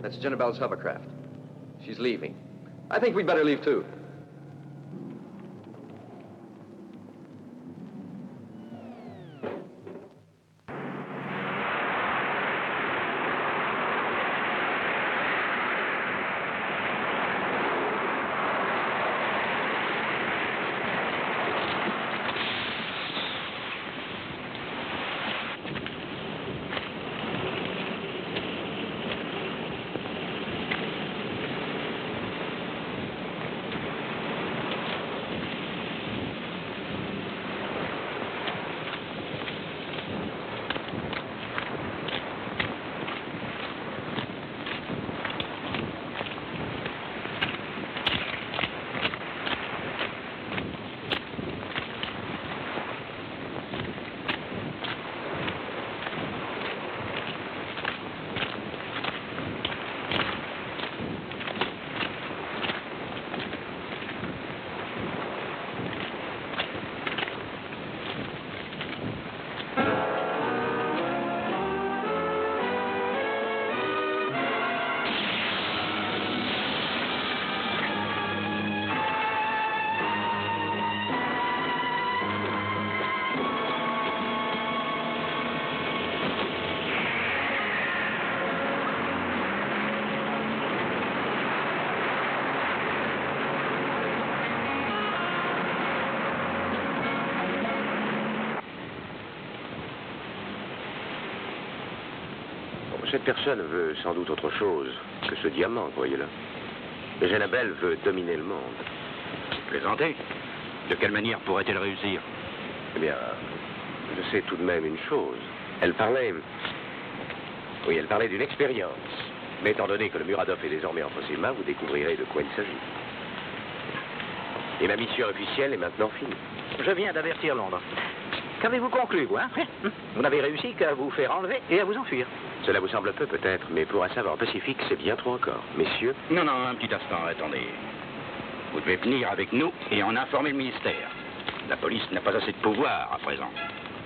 That's Jenna Bell's hovercraft. She's leaving. I think we'd better leave too. Cette personne veut sans doute autre chose que ce diamant, voyez-le. Mais Annabelle veut dominer le monde. Plaisanter? De quelle manière pourrait-elle réussir? Eh bien, je sais tout de même une chose. Elle parlait... Oui, elle parlait d'une expérience. Mais étant donné que le Muradov est désormais entre ses mains, vous découvrirez de quoi il s'agit. Et ma mission officielle est maintenant finie. Je viens d'avertir Londres. Qu'avez-vous conclu, vous, hein? Vous n'avez réussi qu'à vous faire enlever et à vous enfuir. Cela vous semble peu, peut-être, mais pour un savant pacifique, c'est bien trop encore. Messieurs... Non, non, un petit instant, attendez. Vous devez venir avec nous et en informer le ministère. La police n'a pas assez de pouvoir à présent.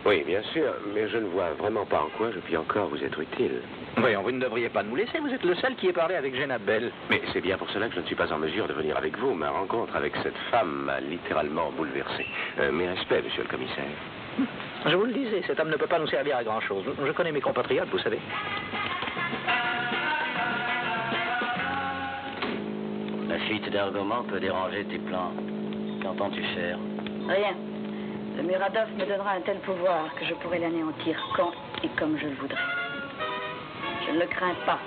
Oui, bien sûr, mais je ne vois vraiment pas en quoi je puis encore vous être utile. Voyons, vous ne devriez pas nous laisser, vous êtes le seul qui ait parlé avec Jenabel. Mais c'est bien pour cela que je ne suis pas en mesure de venir avec vous. Ma rencontre avec cette femme m'a littéralement bouleversé. Mes respects, monsieur le commissaire. Je vous le disais, cet homme ne peut pas nous servir à grand-chose. Je connais mes compatriotes, vous savez. La fuite d'Argoman peut déranger tes plans. Qu'entends-tu faire? Rien. Le Muradov me donnera un tel pouvoir que je pourrai l'anéantir quand et comme je le voudrais. Je ne le crains pas.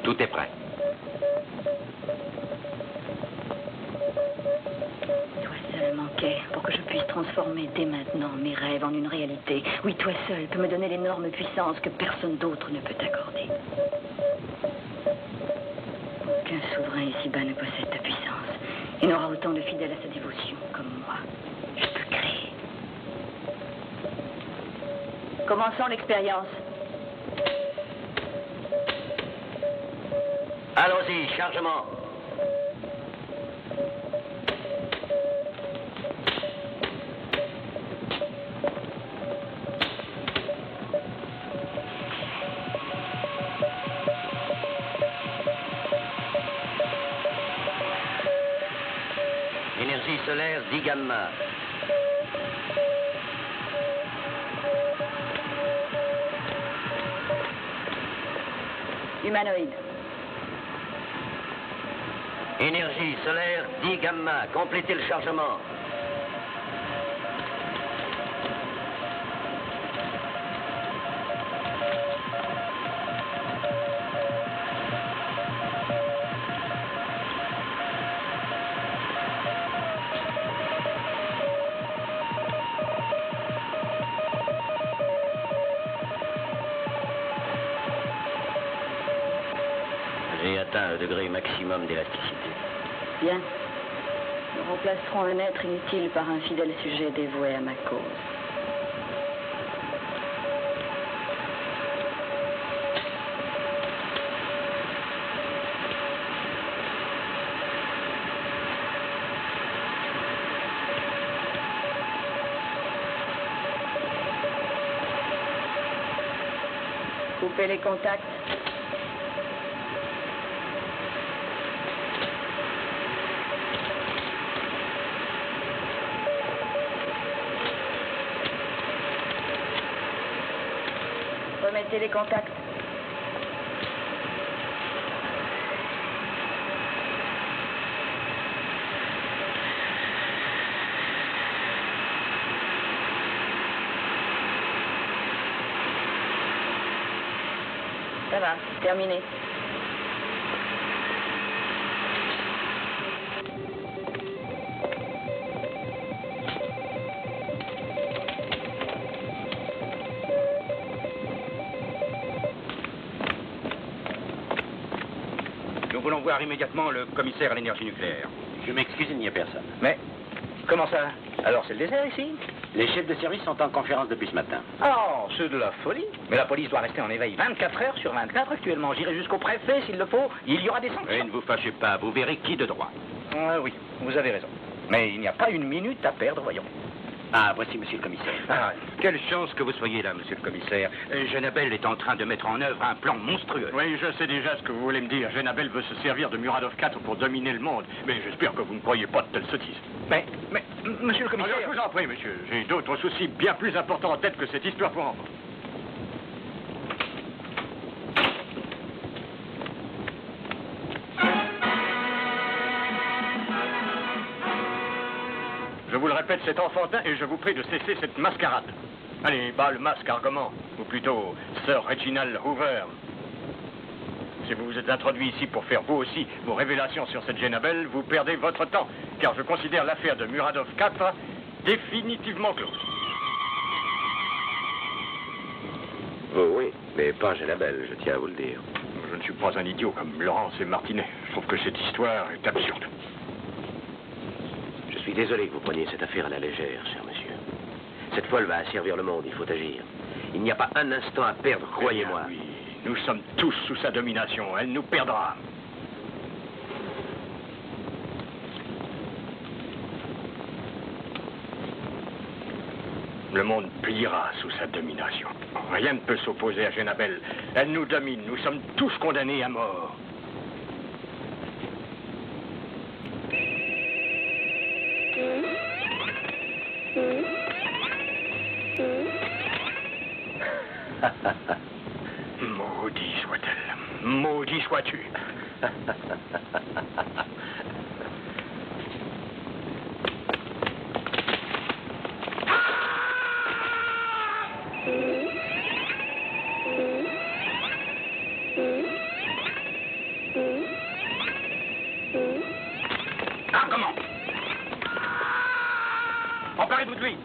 Tout est prêt. Toi seul manquais pour que je puisse transformer dès maintenant mes rêves en une réalité. Oui, toi seul peux me donner l'énorme puissance que personne d'autre ne peut t'accorder. Aucun souverain ici-bas ne possède ta puissance. Il n'aura autant de fidèles à sa dévotion comme moi. Je peux créer. Commençons l'expérience. Allons-y, chargement. Énergie solaire 10 gamma. Humanoïde. Énergie solaire 10 gamma. Complétez le chargement. J'ai atteint le degré maximum d'élasticité. Bien. Nous remplacerons un être inutile par un fidèle sujet dévoué à ma cause. Coupez les contacts. Remettez les contacts. Ça va, terminé. Nous voulons voir immédiatement le commissaire à l'énergie nucléaire. Je m'excuse, il n'y a personne. Mais, comment ça? Alors c'est le désert ici? Les chefs de service sont en conférence depuis ce matin. Oh, c'est de la folie. Mais la police doit rester en éveil 24 heures sur 24 actuellement. J'irai jusqu'au préfet s'il le faut. Il y aura des sanctions. Et ne vous fâchez pas, vous verrez qui de droit. Oui, vous avez raison. Mais il n'y a pas une minute à perdre, voyons. Ah, voici monsieur le commissaire. Ah, quelle chance que vous soyez là, monsieur le commissaire. Genabel est en train de mettre en œuvre un plan monstrueux. Oui, je sais déjà ce que vous voulez me dire. Genabel veut se servir de Muradov 4 pour dominer le monde. Mais j'espère que vous ne croyez pas de telles sottises. Mais, monsieur le commissaire... Alors, je vous en prie, monsieur. J'ai d'autres soucis bien plus importants en tête que cette histoire pour enfants. Je vous le répète, c'est enfantin et je vous prie de cesser cette mascarade. Allez, bas le masque, Argomant, ou plutôt Sir Reginald Hoover. Si vous vous êtes introduit ici pour faire vous aussi vos révélations sur cette Genabel, vous perdez votre temps, car je considère l'affaire de Muradov 4 définitivement close. Oh oui, mais pas Genabel, je tiens à vous le dire. Je ne suis pas un idiot comme Laurence et Martinet. Je trouve que cette histoire est absurde. Je suis désolé que vous preniez cette affaire à la légère, cher monsieur. Cette folle va asservir le monde, il faut agir. Il n'y a pas un instant à perdre, croyez-moi. Oui, nous sommes tous sous sa domination. Elle nous perdra. Le monde pliera sous sa domination. Rien ne peut s'opposer à Genabel. Elle nous domine. Nous sommes tous condamnés à mort. Maudit soit-elle. Maudit sois-tu. Ah, comment? Emparez-vous de lui.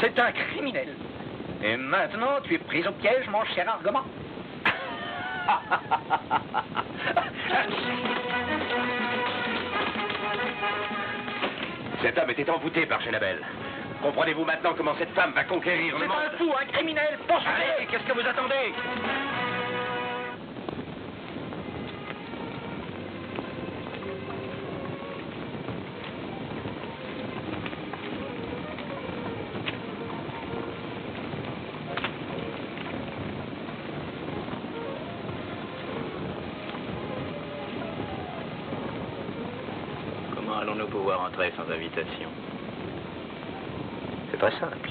C'est un criminel. Et maintenant, tu es pris au piège, mon cher Argomant. Cet homme était envoûté par Genabel. Comprenez-vous maintenant comment cette femme va conquérir le monde? C'est un fou, un criminel. Poursuivez. Allez, qu'est-ce que vous attendez? Comment allons-nous pouvoir entrer sans invitation? C'est très simple.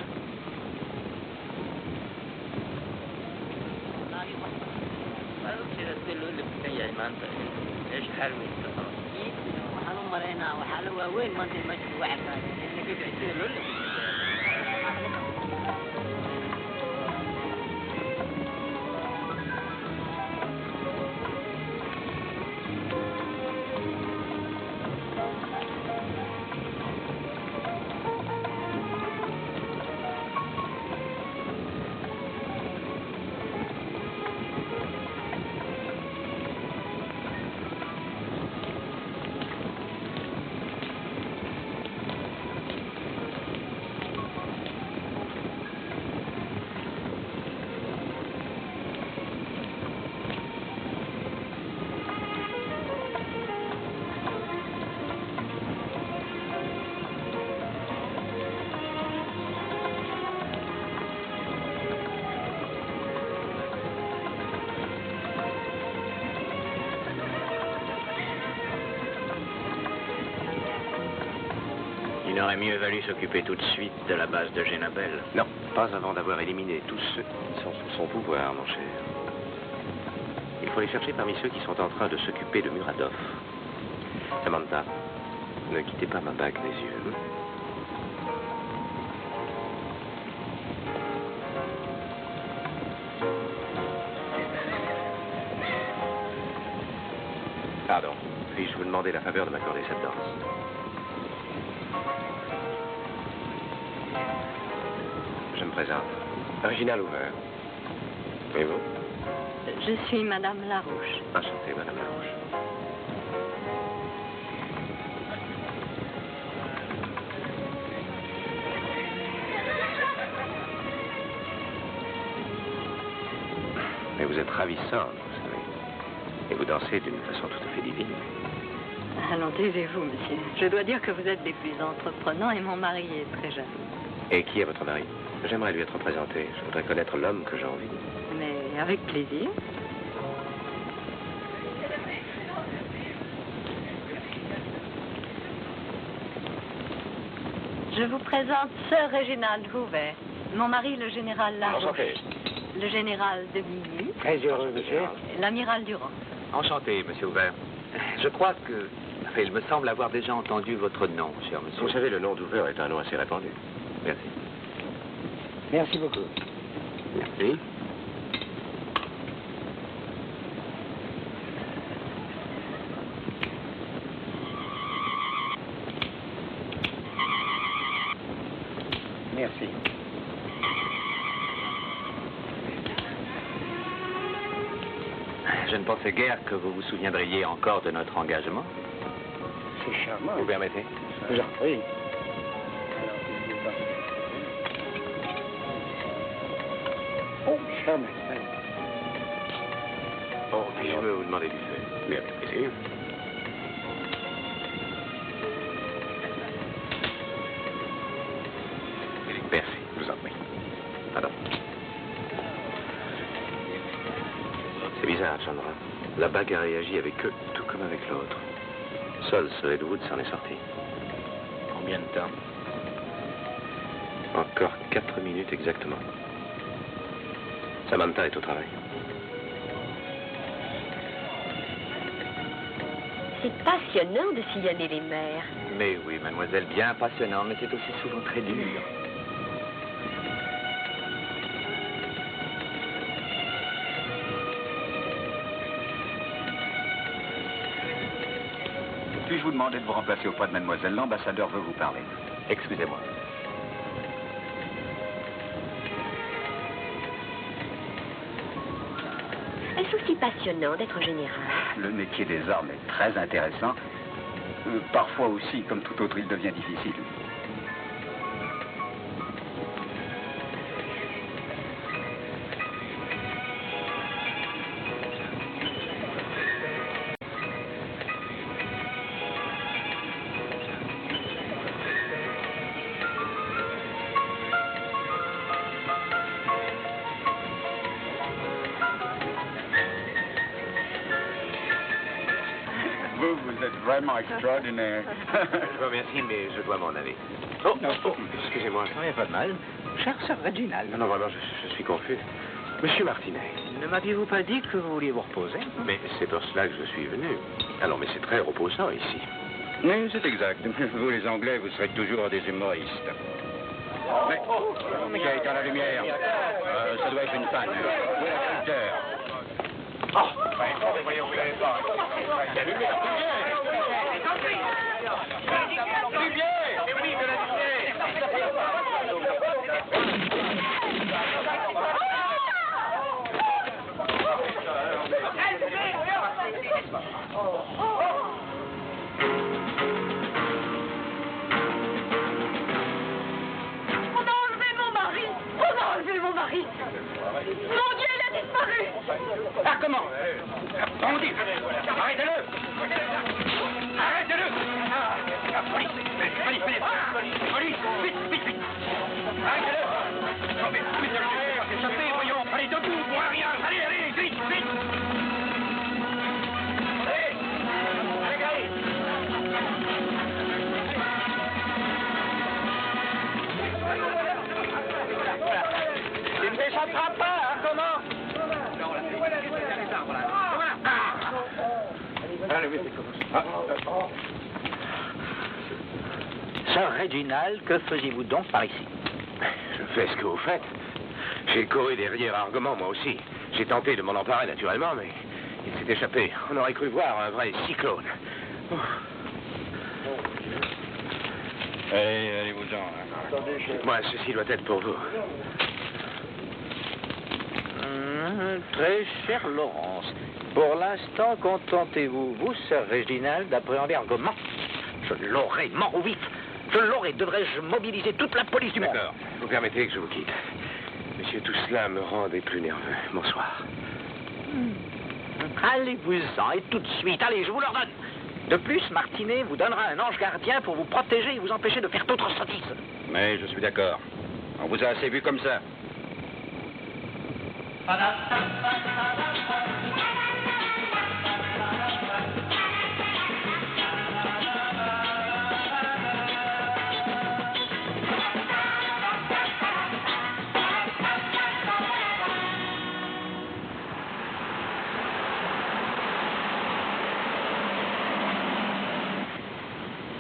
Il aurait mieux valu s'occuper tout de suite de la base de Genabel. Non, pas avant d'avoir éliminé tous ceux qui sont sous son pouvoir, mon cher. Il faut les chercher parmi ceux qui sont en train de s'occuper de Muradov. Samantha, ne quittez pas ma bague des yeux. Pardon, puis-je vous demander la faveur de m'accorder cette danse? Je me présente. Reginald Hoover. Et vous? Je suis Madame Larouche. Enchanté, Madame Larouche. Mais vous êtes ravissante, vous savez. Et vous dansez d'une façon tout à fait divine. Allons, taisez-vous, monsieur. Je dois dire que vous êtes des plus entreprenants et mon mari est très jaloux. Et qui est votre mari? J'aimerais lui être présenté. Je voudrais connaître l'homme que j'ai envie. Mais avec plaisir. Je vous présente Sir Reginald Hoover, mon mari le général Larouche, Enchanté. le général de Billy, Très heureux, monsieur. l'amiral Durand. Enchanté, monsieur Hoover. Je crois que... Enfin, il me semble avoir déjà entendu votre nom, cher monsieur. Vous savez, le nom d'Hoover est un nom assez répandu. Merci. Merci beaucoup. Merci. Merci. Je ne pensais guère que vous vous souviendriez encore de notre engagement. C'est charmant. Vous permettez? J'en prie. Oh, cher maître. Oh, puis je veux vous demander du fait. Mais avec plaisir. Merci, je vous en prie. Pardon. C'est bizarre, Chandra. La bague a réagi avec eux, tout comme avec l'autre. Seul Sir Edwood s'en est sorti. Combien de temps? Encore 4 minutes exactement. Samantha est au travail. C'est passionnant de sillonner les mers. Mais oui, mademoiselle, bien passionnant, mais c'est aussi souvent très dur. Puis-je vous demander de vous remplacer auprès de mademoiselle? L'ambassadeur veut vous parler. Excusez-moi. Est-ce aussi passionnant d'être général? Le métier des armes est très intéressant. Parfois aussi, comme tout autre, il devient difficile. Vous êtes vraiment extraordinaire. Je vous remercie, mais je dois m'en aller. Oh, excusez-moi. Il n'y a pas de mal. Cher Sir Reginald. Non, vraiment, je suis confus. Monsieur Martinet. Ne m'aviez-vous pas dit que vous vouliez vous reposer? Mais c'est pour cela que je suis venu. Alors, mais c'est très reposant ici. Oui, c'est exact. Vous, les Anglais, vous serez toujours des humoristes. Mais qui a éteint la lumière? Ça doit être une panne. Où est l'extincteur? Voyons, vous n'allez pas. La lumière, oui, de la On a enlevé mon mari! On a enlevé mon mari! Mon Dieu, il a disparu! Ah, comment? On dit! Arrêtez-le! Arrêtez-le! Police! Police! Vite, vite, vite! Arrêtez-le! Non, mais le échappé, voyons! Allez, debout, pour rien! Allez, allez, vite, vite! Allez! Allez, allez! Il ne s'échappera pas, hein, comment? Sir Reginald, que faisiez-vous donc par ici? Je fais ce que vous faites. J'ai couru derrière Argomant, moi aussi. J'ai tenté de m'en emparer, naturellement, mais il s'est échappé. On aurait cru voir un vrai cyclone. Allez-vous-en. Moi, ceci doit être pour vous. très chère Laurence, pour l'instant, contentez-vous, vous, sœur Réginald, d'appréhender Argomant. Je l'aurai, mort ou vif. Je l'aurai. Devrais-je mobiliser toute la police du monde? D'accord. Vous permettez que je vous quitte. Monsieur, tout cela me rend des plus nerveux. Bonsoir. Allez-vous-en, et tout de suite. Allez, je vous l'ordonne. De plus, Martinet vous donnera un ange gardien pour vous protéger et vous empêcher de faire d'autres sottises. Mais je suis d'accord. On vous a assez vu comme ça.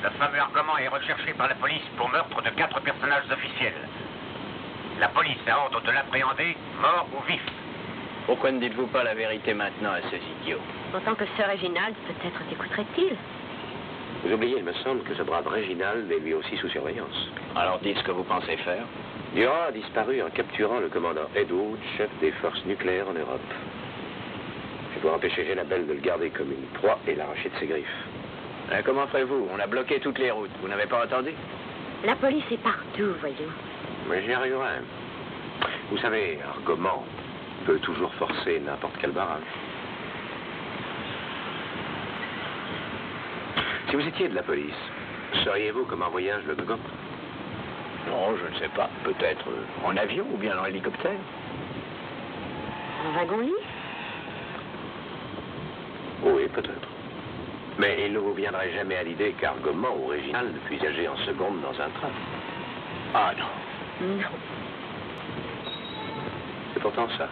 Le fameux Argomant est recherché par la police pour meurtre de 4 personnages officiels. La police a ordre de l'appréhender, mort ou vif. Pourquoi ne dites-vous pas la vérité maintenant à ces idiots? Autant que Sir Reginald, peut-être t'écouterait-il. Vous oubliez, il me semble que ce brave Réginald est lui aussi sous surveillance. Alors dites ce que vous pensez faire. Durand a disparu en capturant le commandant Ed Wood, chef des forces nucléaires en Europe. Je dois empêcher Jénabel de le garder comme une proie et l'arracher de ses griffes. Comment ferez-vous? On a bloqué toutes les routes. Vous n'avez pas entendu? La police est partout, voyons. Mais j'y arriverai. Vous savez, Argomant peut toujours forcer n'importe quel barrage. Si vous étiez de la police, seriez-vous comme en voyage le Gogop? Non, je ne sais pas. Peut-être en avion ou bien en hélicoptère. Un wagon-lit? Oui, peut-être. Mais il ne vous viendrait jamais à l'idée qu'Argomant ou Réginald puisse voyager en seconde dans un train. Ah non. Non. C'est pourtant ça.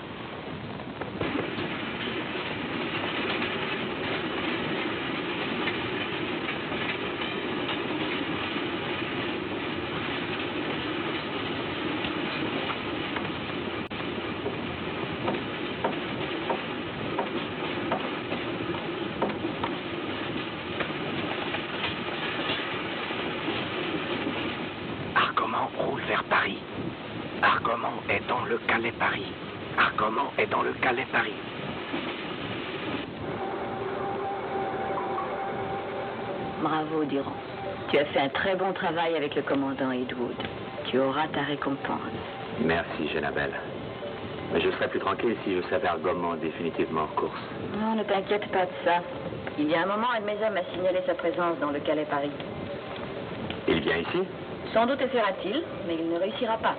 Argomant roule vers Paris. Argomant est dans le Calais-Paris. Argomant est dans le Calais-Paris. Bravo, Durand. Tu as fait un très bon travail avec le commandant Ed Wood. Tu auras ta récompense. Merci, Jénabel. Mais je serais plus tranquille si je savais Argomant définitivement en course. Non, ne t'inquiète pas de ça. Il y a un moment, un de mes hommes a signalé sa présence dans le Calais-Paris. Il vient ici? Sans doute essaiera-t-il, mais il ne réussira pas.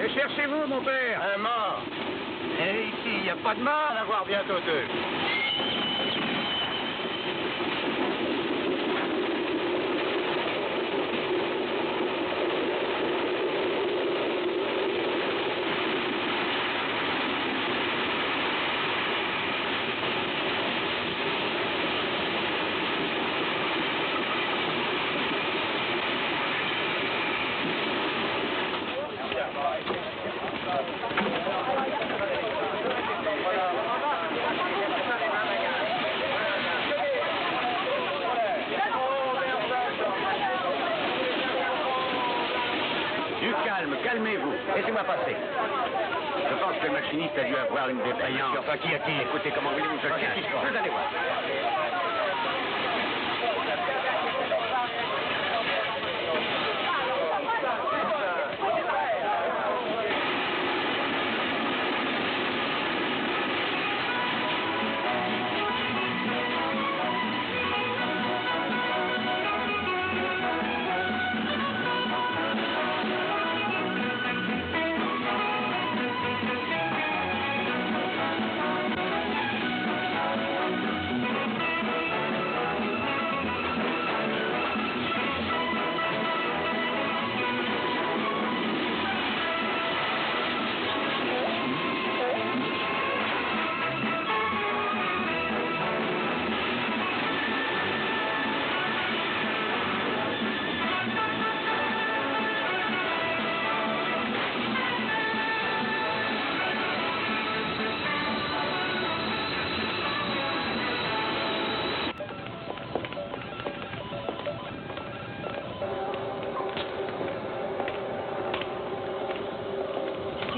Que cherchez-vous, mon père? Un mort. Et ici, il n'y a pas de mort à voir bientôt deux. Du calme, calmez-vous. Laissez-moi passer. Je pense que le machiniste a dû avoir une défaillance. Enfin, qui a-t-il? Écoutez, comment voulez-vous que je Qu'est-ce qui se passe? Vous allez voir.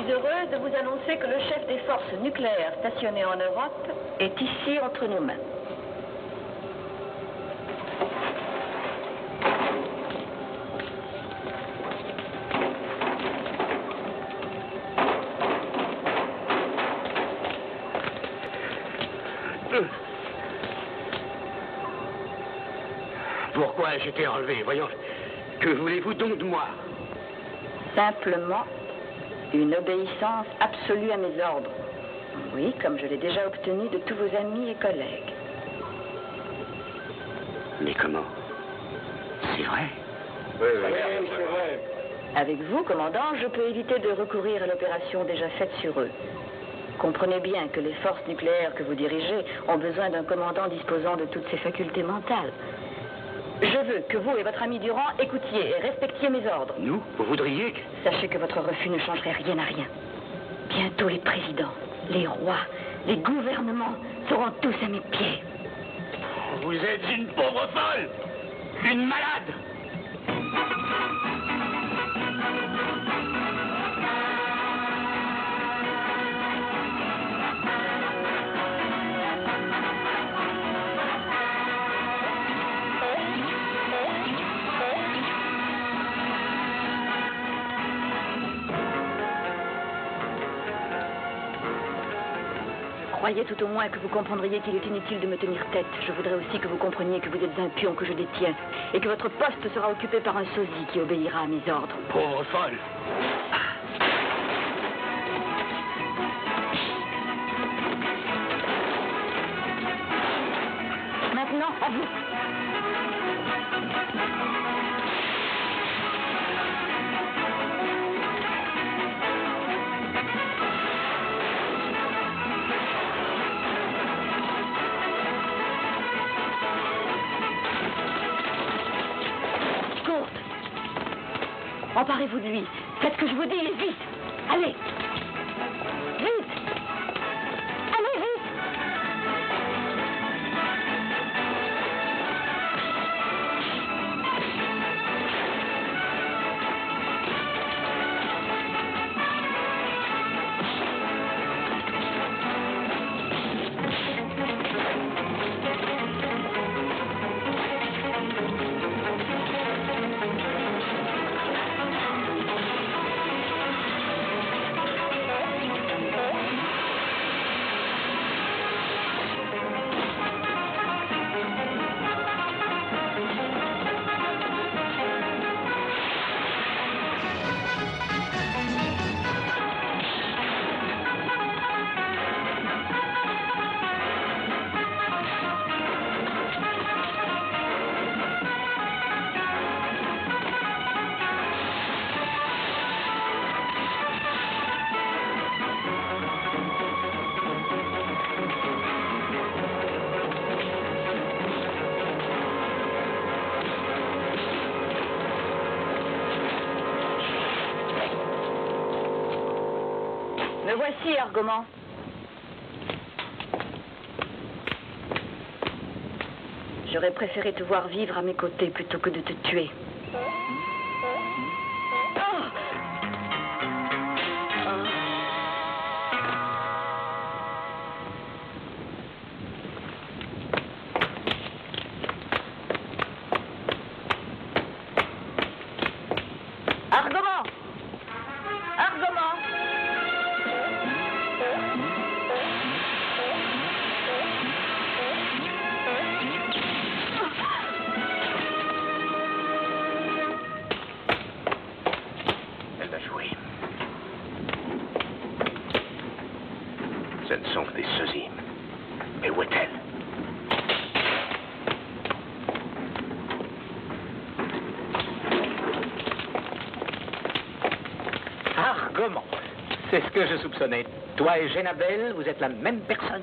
suis heureuse de vous annoncer que le chef des forces nucléaires stationnées en Europe est ici entre nos mains. Pourquoi j'étais enlevé? Voyons, que voulez-vous donc de moi? Simplement une obéissance absolue à mes ordres. Oui, comme je l'ai déjà obtenu de tous vos amis et collègues. Mais comment? C'est vrai? Oui, c'est vrai. Avec vous, commandant, je peux éviter de recourir à l'opération déjà faite sur eux. Comprenez bien que les forces nucléaires que vous dirigez ont besoin d'un commandant disposant de toutes ses facultés mentales. Je veux que vous et votre ami Durand écoutiez et respectiez mes ordres. Nous? Vous voudriez que... Sachez que votre refus ne changerait rien à rien. Bientôt les présidents, les rois, les gouvernements seront tous à mes pieds. Vous êtes une pauvre folle! Une malade! Croyez tout au moins que vous comprendriez qu'il est inutile de me tenir tête. Je voudrais aussi que vous compreniez que vous êtes un pion que je détiens et que votre poste sera occupé par un sosie qui obéira à mes ordres. Pauvre folle! Maintenant, à vous. Emparez-vous de lui. Faites ce que je vous dis et vite. Allez. Vite. Allez, vite. Me voici, Argoman. J'aurais préféré te voir vivre à mes côtés plutôt que de te tuer. Argoman! Argoman! Elle va jouer. Ce ne sont que des sosies. Mais où est-elle? Argoman, c'est ce que je soupçonnais. Toi et Génabel, vous êtes la même personne.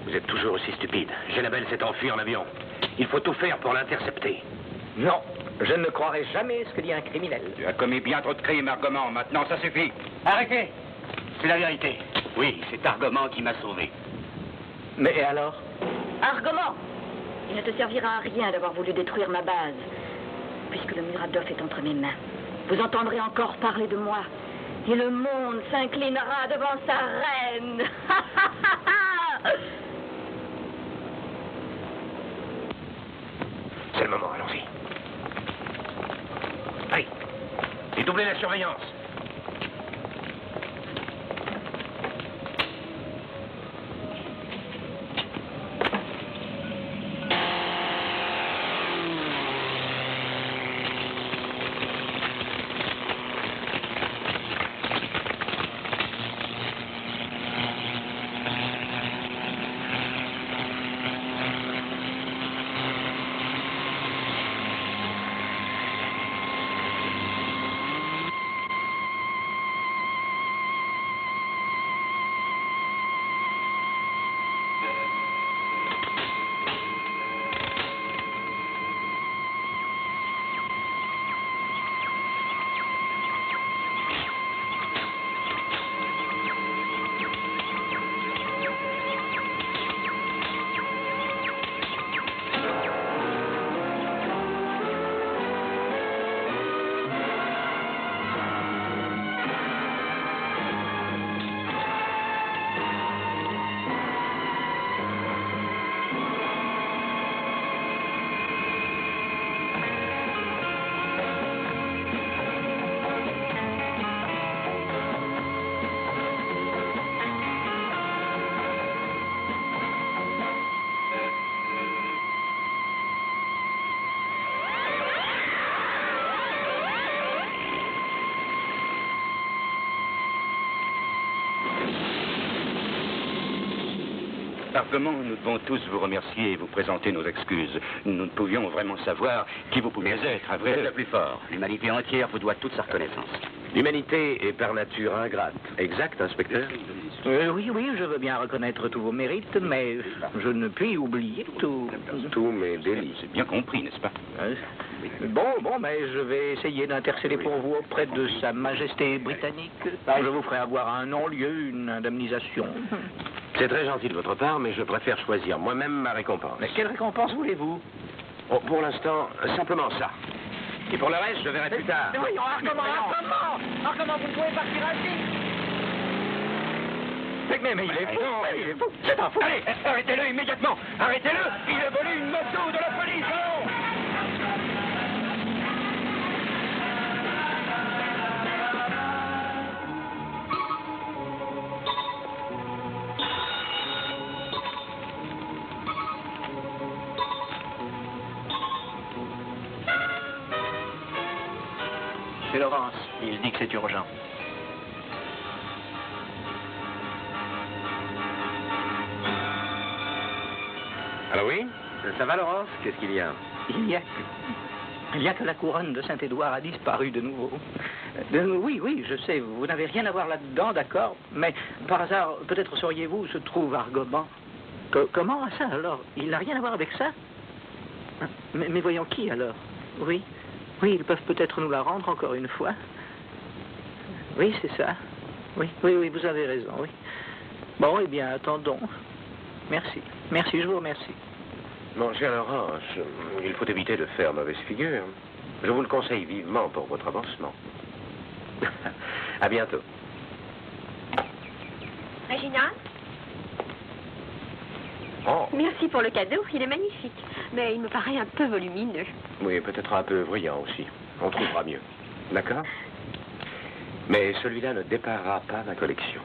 Vous êtes toujours aussi stupide. Génabel s'est enfui en avion. Il faut tout faire pour l'intercepter. Non, je ne croirai jamais ce que dit un criminel. Tu as commis bien trop de crimes, Argoman. Maintenant, ça suffit. Arrêtez! C'est la vérité. Oui, c'est Argoman qui m'a sauvé. Mais alors? Argoman! Il ne te servira à rien d'avoir voulu détruire ma base, puisque le Muradov est entre mes mains. Vous entendrez encore parler de moi, Et le monde s'inclinera devant sa reine. C'est le moment, allons-y. Allez, dédoublez la surveillance. Argomant, nous devons tous vous remercier et vous présenter nos excuses. Nous ne pouvions vraiment savoir qui vous pouviez être, à vrai. Vous êtes le plus fort. L'humanité entière vous doit toute sa reconnaissance. L'humanité est par nature ingrate. Exact, inspecteur? Oui, je veux bien reconnaître tous vos mérites, mais je ne puis oublier tous mes délits. C'est bien compris, n'est-ce pas? Bon, mais je vais essayer d'intercéder pour vous auprès de Sa Majesté britannique. Je vous ferai avoir un non-lieu, une indemnisation. C'est très gentil de votre part, mais je préfère choisir moi-même ma récompense. Mais quelle récompense voulez-vous? Oh, pour l'instant, simplement ça. Et pour le reste, je verrai plus tard. Mais voyons, comment vous pouvez partir ainsi? Mais il est fou, c'est un fou. Allez, arrêtez-le immédiatement. Arrêtez-le. Il a volé une moto de la police. Allons. C'est Laurence. Il dit que c'est urgent. Alors oui? Ça va, Laurence? Qu'est-ce qu'il y a? Il y a que la couronne de Saint-Édouard a disparu de nouveau. Oui, je sais, vous n'avez rien à voir là-dedans, d'accord, mais par hasard, peut-être sauriez-vous où se trouve Argoban? Comment ça, alors? Il n'a rien à voir avec ça? Mais voyons qui, alors? Oui, ils peuvent peut-être nous la rendre encore une fois. Oui, c'est ça. Oui, vous avez raison, oui. Bon, eh bien, attendons. Merci, je vous remercie. Mon cher Laurence, il faut éviter de faire mauvaise figure. Je vous le conseille vivement pour votre avancement. À bientôt. Réginald? Oh. Merci pour le cadeau, il est magnifique. Mais il me paraît un peu volumineux. Oui, peut-être un peu bruyant aussi. On trouvera mieux. D'accord? Mais celui-là ne déparera pas ma collection.